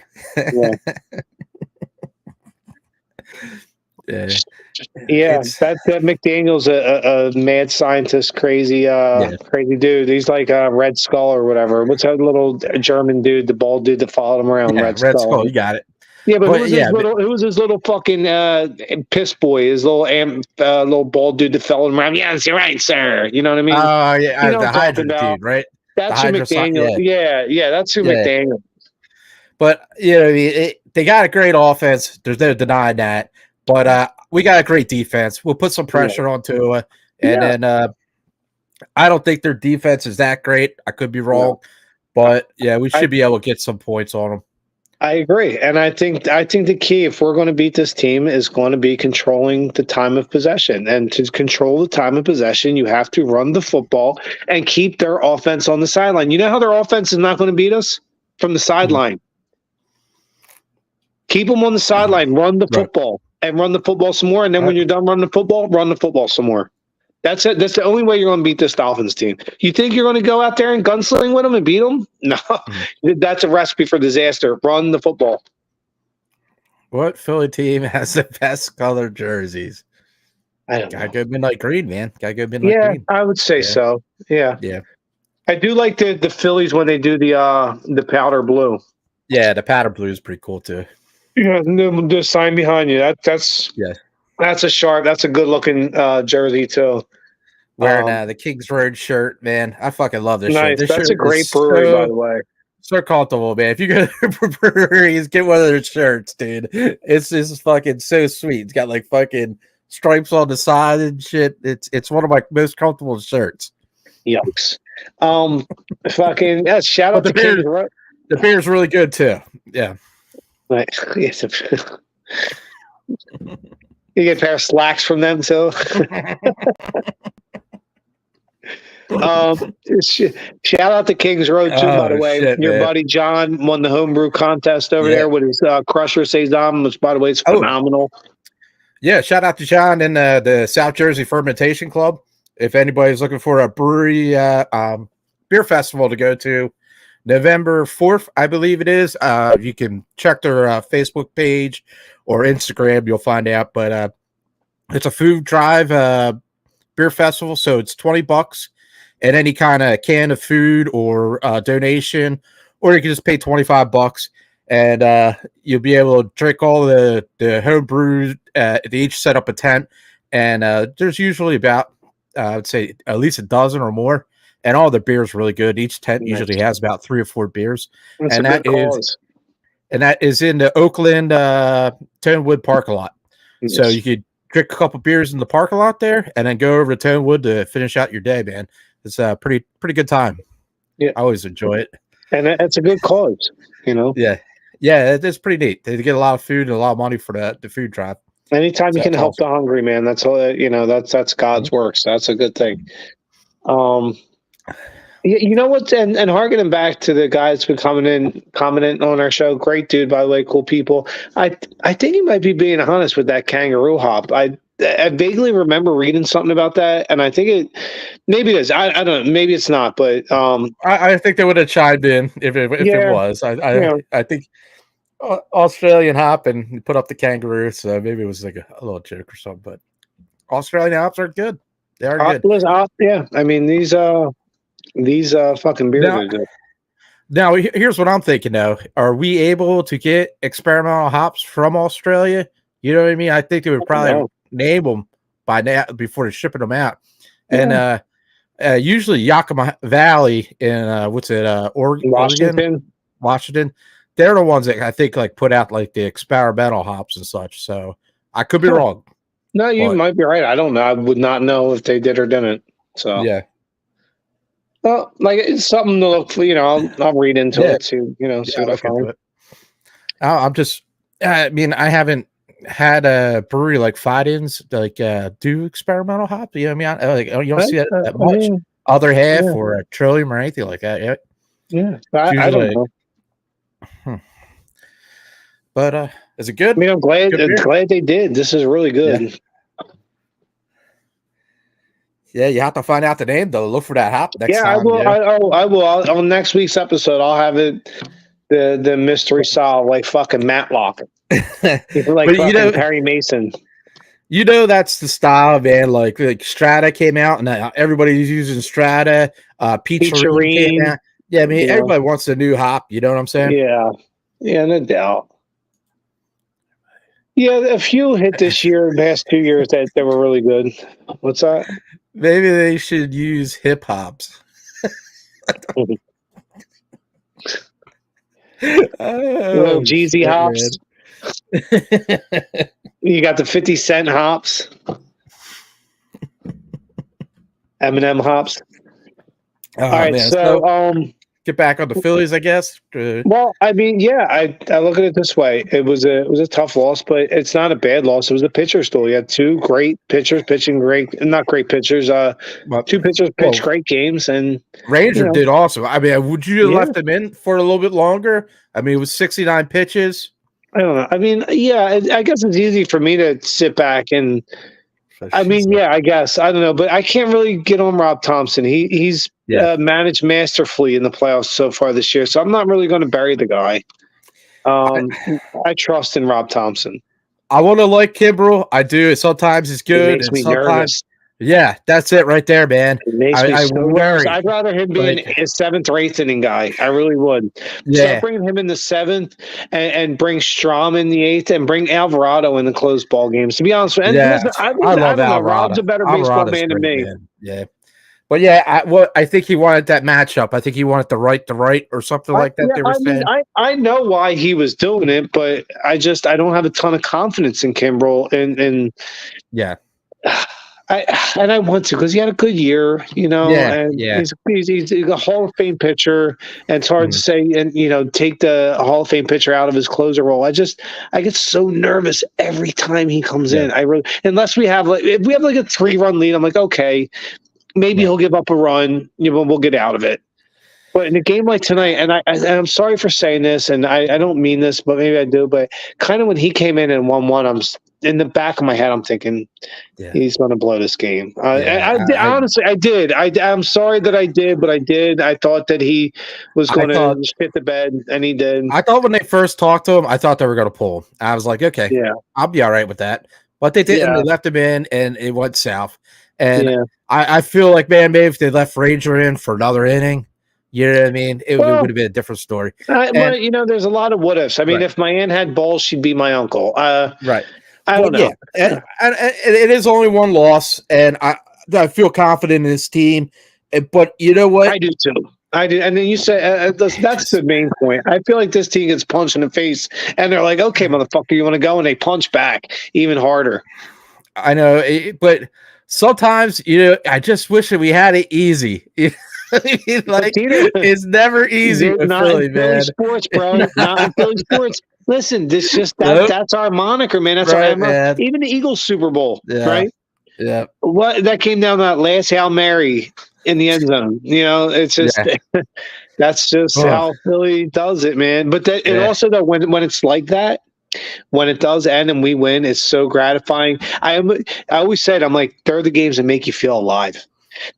Yeah, that McDaniel's a mad scientist, crazy dude. He's like Red Skull or whatever. What's that little German dude, the bald dude that followed him around? Red Skull. You got it. Yeah, but who was his little fucking piss boy? His little bald dude that followed him around. Yes, you're right, sir. You know what I mean? Oh yeah, the Hydra dude, right? That's who McDaniel. Yeah, that's who McDaniel. But you know, they got a great offense. There's no denying that. But we got a great defense. We'll put some pressure on Tua, and then I don't think their defense is that great. I could be wrong, but yeah, we should be able to get some points on them. I agree, and I think the key, if we're going to beat this team, is going to be controlling the time of possession. And to control the time of possession, you have to run the football and keep their offense on the sideline. You know how their offense is not going to beat us? From the sideline. Keep them on the sideline. Run the football. And run the football some more. And then when you're done running the football, run the football some more. That's it. That's the only way you're going to beat this Dolphins team. You think you're going to go out there and gunsling with them and beat them? No. That's a recipe for disaster. Run the football. What Philly team has the best colored jerseys? I don't know. Gotta go midnight green, man. Gotta go midnight green. I would say so. Yeah. Yeah. I do like the Phillies when they do the powder blue. Yeah, the powder blue is pretty cool too. Yeah, the sign behind you. That's a good looking jersey too. Wearing the Kings Road shirt, man. I fucking love this shirt. This that's shirt a great brewery, by the way. So comfortable, man. If you go to breweries, get one of their shirts, dude. It's just fucking so sweet. It's got like fucking stripes on the side and shit. It's one of my most comfortable shirts. Yucks. Fucking shout out to Kings Road. The beer's really good too. Yeah. Right. Yes. You get a pair of slacks from them too. Shout out to Kings Road too, by the way. Shit, Your man. buddy John won the homebrew contest over Yeah. there with his Crusher Saison, which by the way is phenomenal. Yeah, shout out to John and the South Jersey Fermentation Club. If anybody's looking for a brewery beer festival to go to, November 4th, I believe it is. You can check their Facebook page or Instagram. You'll find out. But it's a food drive beer festival, so it's $20 and any kind of can of food or donation, or you can just pay $25 and you'll be able to drink all the home brews. They each set up a tent, and there's usually about I'd say at least a dozen or more, and all the beers really good. Each tent usually has about 3 or 4 beers, That's and a good cause. that is in the Oakland Tonewood parking lot. Yes. So you could drink a couple beers in the parking lot there, and then go over to Tonewood to finish out your day, man. It's a pretty good time. Yeah, I always enjoy it, and it's a good cause. Yeah, it's pretty neat. They get a lot of food and a lot of money for the food drive. Anytime you can help the hungry, man, that's all. That's God's work. So that's a good thing. You know what? And harkening back to the guy that's been commenting on our show, great dude, by the way, cool people. I think he might be being honest with that kangaroo hop. I vaguely remember reading something about that, and I think maybe it is. I don't know. Maybe it's not, but I think they would have chimed in if it was. I think Australian hop and put up the kangaroo, so maybe it was like a little joke or something. But Australian hops are good. They are good. Yeah, I mean these fucking beers are good. Now here's what I'm thinking though: are we able to get experimental hops from Australia? You know what I mean? I think they would probably name them by now before shipping them out. Yeah. And usually Yakima Valley in Washington. They're the ones that I think like put out like the experimental hops and such. So I could be wrong. No, you might be right. I don't know. I would not know if they did or didn't. So yeah. Well, like it's something to look for. I'll read into it too. See what I find. I'm just. I mean, I haven't had a brewery like Fidens do experimental hop. You know what I mean? You don't see that much. Other half or a Trillium or anything like that. Yeah. I don't know. But is it good? I mean, I'm glad they did. This is really good. Yeah, you have to find out the name though. Look for that hop next time. I will. I will. On next week's episode, I'll have it the mystery solved like fucking Matlock. Like Perry Mason. That's the style, man. Like Strata came out, and everybody's using Strata. Peacherine came out. Yeah, I mean, everybody wants a new hop. You know what I'm saying? Yeah, no doubt. Yeah, a few hit this year, past 2 years that were really good. What's that? Maybe they should use hip hops. Little Jeezy hops. You got the 50 Cent hops. Eminem hops. All right, man. So get back on the Phillies, I guess. Well, I mean, I look at it this way: it was a tough loss, but it's not a bad loss. It was a pitcher stool. You had 2 great pitchers pitching not great pitchers. 2 pitchers pitched great games, and Ranger did also. I mean, would you have left him in for a little bit longer? I mean, it was 69 pitches. I don't know. I mean, I guess it's easy for me to sit back and. I mean, I guess I don't know, but I can't really get on Rob Thompson. He's managed masterfully in the playoffs so far this year, so I'm not really going to bury the guy. I trust in Rob Thompson. I want to like Kimbrel. I do. Sometimes it's good. It makes me nervous. Yeah, that's it right there, man. It makes me so nervous. I'd rather him be in his 7th or 8th inning guy. I really would. Start bringing him in the 7th and bring Strom in the 8th and bring Alvarado in the closed ball games. To be honest, I love Alvarado. Rob's a better baseball man than me. Man. Yeah. But I think he wanted that matchup. I think he wanted the right or something like that. They were saying. I know why he was doing it, but I don't have a ton of confidence in Kimbrel and I want to because he had a good year, and he's a Hall of Fame pitcher, and it's hard to say and take the Hall of Fame pitcher out of his closer role. I get so nervous every time he comes in. I really, unless if we have like a 3-run lead, I'm like, okay, maybe he'll give up a run, we'll get out of it. But in a game like tonight, and I'm sorry for saying this, and I don't mean this, but maybe I do, but kind of when he came in and 1-1, I'm in the back of my head, I'm thinking he's going to blow this game. Honestly, I did. I'm sorry that I did, but I did. I thought that he was going to shit the bed, and he did. I thought when they first talked to him, I thought they were going to pull him. I was like, okay, I'll be all right with that. But they didn't. They left him in, and it went south. And I feel like, man, maybe if they left Ranger in for another inning, you know what I mean? It would have been a different story. There's a lot of what ifs. I mean, if my aunt had balls, she'd be my uncle. Right. I don't know. And it is only one loss, and I feel confident in this team. But you know what? I do too. I do. And then you say that's the main point. I feel like this team gets punched in the face, and they're like, "Okay, motherfucker, you want to go?" And they punch back even harder. I know, but sometimes I just wish that we had it easy. Like it's never easy with Philly, man. Sports, bro. Not in Philly sports. Listen, that's our moniker, man. That's right, man. Even the Eagles Super Bowl, right? Yeah. What that came down to that last Hail Mary in the end zone. It's just that's just how Philly does it, man. But it also though when it's like that, when it does end and we win, it's so gratifying. I always said, I'm like, they're the games that make you feel alive.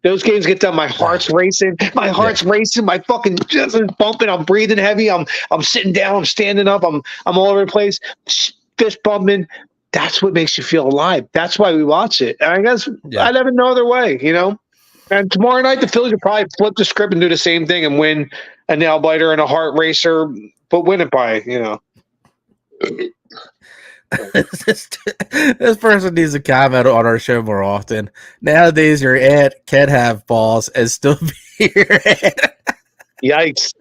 Those games get done, my heart's racing. My heart's racing. My fucking chest is bumping. I'm breathing heavy. I'm sitting down. I'm standing up. I'm all over the place. Fist bumping. That's what makes you feel alive. That's why we watch it. And I guess I'd have it no other way, And tomorrow night, the Phillies will probably flip the script and do the same thing and win a nail biter and a heart racer, but win it by, This person needs to comment on our show more often. Nowadays, your aunt can have balls and still be your aunt. Yikes.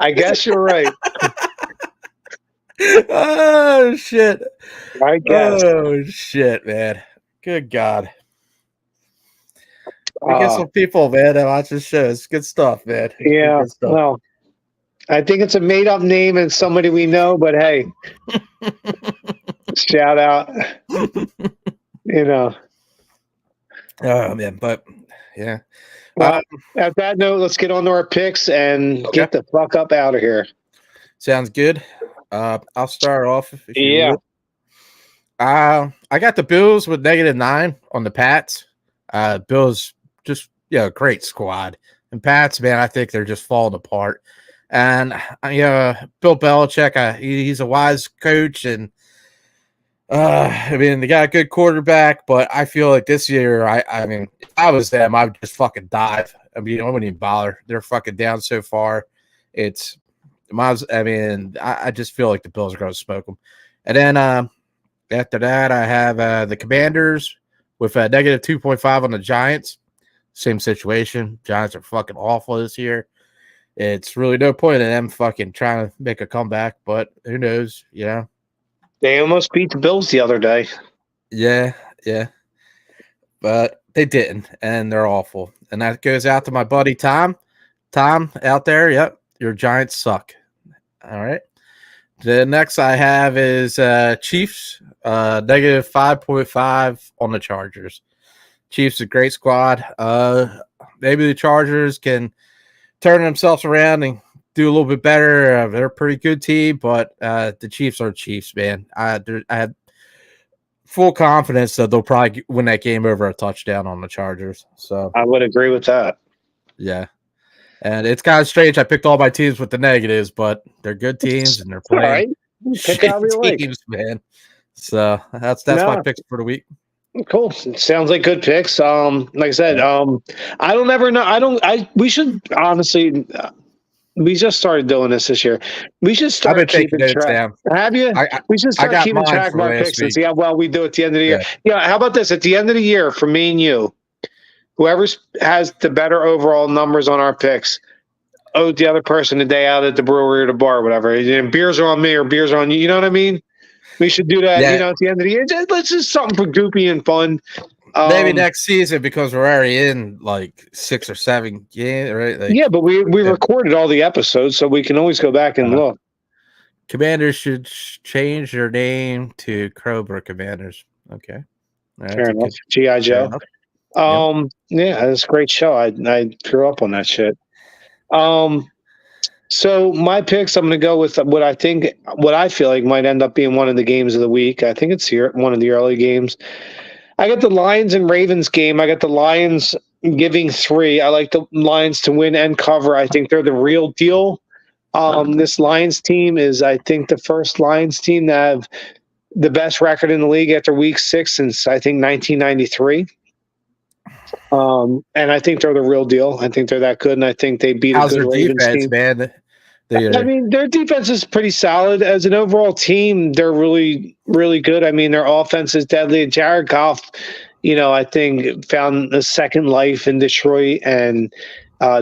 I guess you're right. Oh, shit. I guess. Oh, shit, man. Good God. We get some people, man, that watch this show. It's good stuff, man. Yeah, good stuff. Well, I think it's a made-up name and somebody we know, but hey, shout out, Oh, man, but, yeah. Well, at that note, let's get on to our picks and get the fuck up out of here. Sounds good. I'll start off. If you would. I got the Bills with -9 on the Pats. Bills just, great squad. And Pats, man, I think they're just falling apart. And Bill Belichick, he's a wise coach, and they got a good quarterback. But I feel like this year, if I was them, I would just fucking dive. I wouldn't even bother. They're fucking down so far. I just feel like the Bills are going to smoke them. And then after that, I have the Commanders with a -2.5 on the Giants. Same situation. Giants are fucking awful this year. It's really no point in them fucking trying to make a comeback, but who knows, They almost beat the Bills the other day. Yeah. But they didn't, and they're awful. And that goes out to my buddy Tom. Tom, out there, yep, your Giants suck. All right. The next I have is Chiefs, -5.5 on the Chargers. Chiefs, a great squad. Maybe the Chargers can turn themselves around and do a little bit better. They're a pretty good team, but the Chiefs are Chiefs, man. I have full confidence that they'll probably win that game over a touchdown on the Chargers. So I would agree with that. Yeah. And it's kind of strange. I picked all my teams with the negatives, but they're good teams and they're playing teams, man. So that's my picks for the week. Cool. It sounds like good picks. Like I said, I don't ever know. We should honestly. We just started doing this year. We should start keeping track. Have you? We should start keeping track of our picks and see how well we do at the end of the year. Yeah. How about this? At the end of the year, for me and you, whoever has the better overall numbers on our picks owed the other person the day out at the brewery or the bar or whatever. Beers are on me or beers are on you. You know what I mean? We should do that. Yeah. At the end of the year, let's just something for goopy and fun. Maybe next season because we're already in like 6 or 7 games, right? Like, yeah, but we recorded all the episodes, so we can always go back and look. Commanders should change their name to Cobra Commanders. Okay, Fair enough. G.I. Joe. Yeah, it's a great show. I grew up on that shit. So my picks, I'm going to go with what I feel like might end up being one of the games of the week. I think it's here, one of the early games. I got the Lions and Ravens game. I got the Lions giving 3. I like the Lions to win and cover. I think they're the real deal. This Lions team is, I think, the first Lions team to have the best record in the league after week 6 since, I think, 1993. And I think they're the real deal. I think they're that good, and I think they beat a good Ravens team. Man? I mean, their defense is pretty solid. As an overall team, they're really, really good. I mean, their offense is deadly. Jared Goff, I think found a second life in Detroit, and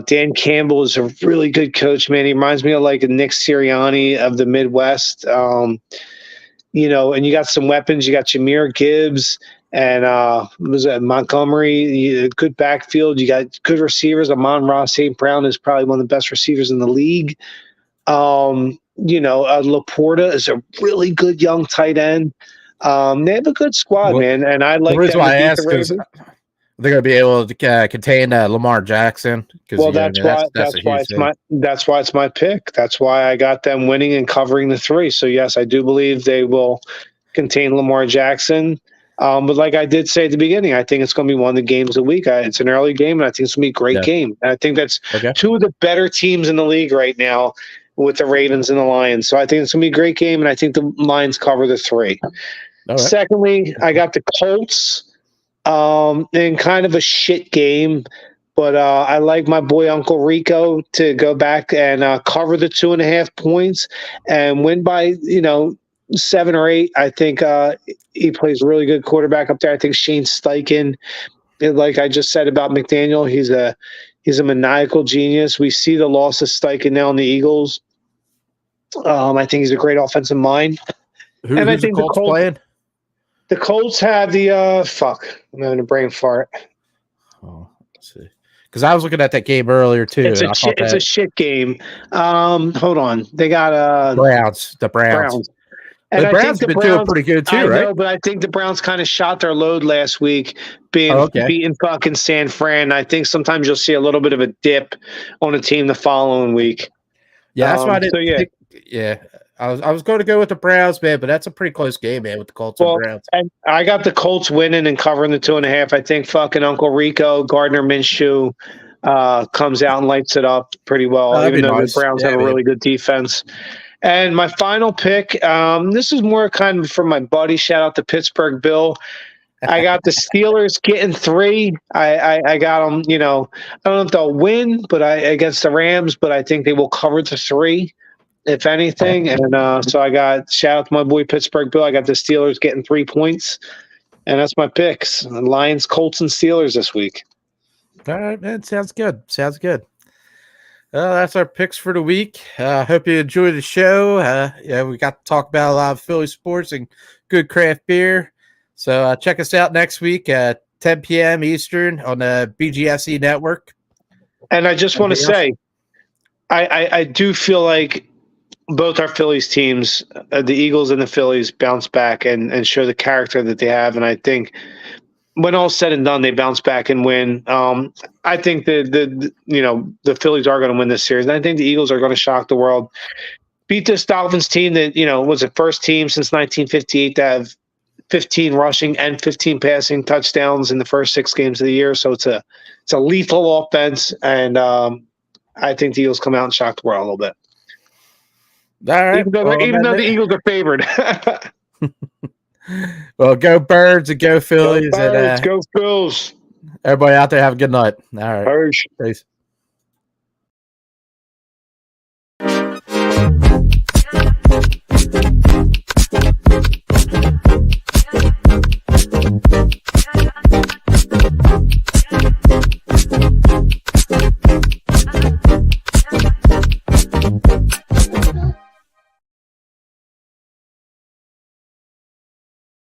Dan Campbell is a really good coach, man. He reminds me of like a Nick Sirianni of the Midwest. And you got some weapons. You got Jahmyr Gibbs and Montgomery, good backfield. You got good receivers. Amon-Ra St. Brown is probably one of the best receivers in the league. Laporta is a really good young tight end. They have a good squad, man, and I like. The reason why I asked is they're going to be able to contain Lamar Jackson. Well, that's why it's my pick. That's why I got them winning and covering the 3. So yes, I do believe they will contain Lamar Jackson. But like I did say at the beginning, I think it's going to be one of the games of the week. It's an early game, and I think it's going to be a great game. And I think that's 2 of the better teams in the league right now with the Ravens and the Lions. So I think it's going to be a great game, and I think the Lions cover the 3. Right. Secondly, I got the Colts in kind of a shit game, but I like my boy Uncle Rico to go back and cover the 2.5 points and win by 7 or 8. I think he plays really good quarterback up there. I think Shane Steichen, like I just said about McDaniel, he's a maniacal genius. We see the loss of Steichen now in the Eagles. I think he's a great offensive mind. And I think the Colts playing? The Colts have the I'm having a brain fart. Oh, let's see. Because I was looking at that game earlier too. It's a shit game. Hold on. They got the Browns. And the Browns have been doing pretty good too, right? I know, but I think the Browns kind of shot their load last week, beating fucking San Fran. I think sometimes you'll see a little bit of a dip on a team the following week. Yeah, that's why I didn't think. Yeah, I was going to go with the Browns, man, but that's a pretty close game, man, with the Colts and Browns. And I got the Colts winning and covering the 2.5. I think fucking Uncle Rico, Gardner Minshew comes out and lights it up pretty well, even though the Browns have a really good defense. And my final pick, this is more kind of from my buddy. Shout out to Pittsburgh Bill. I got the Steelers getting 3. I got them. I don't know if they'll win, but against the Rams, but I think they will cover the 3, if anything. And so I got shout out to my boy Pittsburgh Bill. I got the Steelers getting 3 points, and that's my picks: Lions, Colts, and Steelers this week. All right, man. Sounds good. That's our picks for the week. Hope you enjoyed the show. We got to talk about a lot of Philly sports and good craft beer. So check us out next week at 10 p.m. Eastern on the BGSE network. And I just want to say, I do feel like both our Phillies teams, the Eagles and the Phillies, bounce back and show the character that they have. And I think when all's said and done, they bounce back and win. I think the Phillies are going to win this series. And I think the Eagles are going to shock the world. Beat this Dolphins team that, was the first team since 1958 to have 15 rushing and 15 passing touchdowns in the first 6 games of the year. So it's a lethal offense. And I think the Eagles come out and shock the world a little bit. All right. Even though the Eagles are favored. Well, go Birds and go Phillies. Go Birds, go Phils. Everybody out there have a good night. All right. Peace.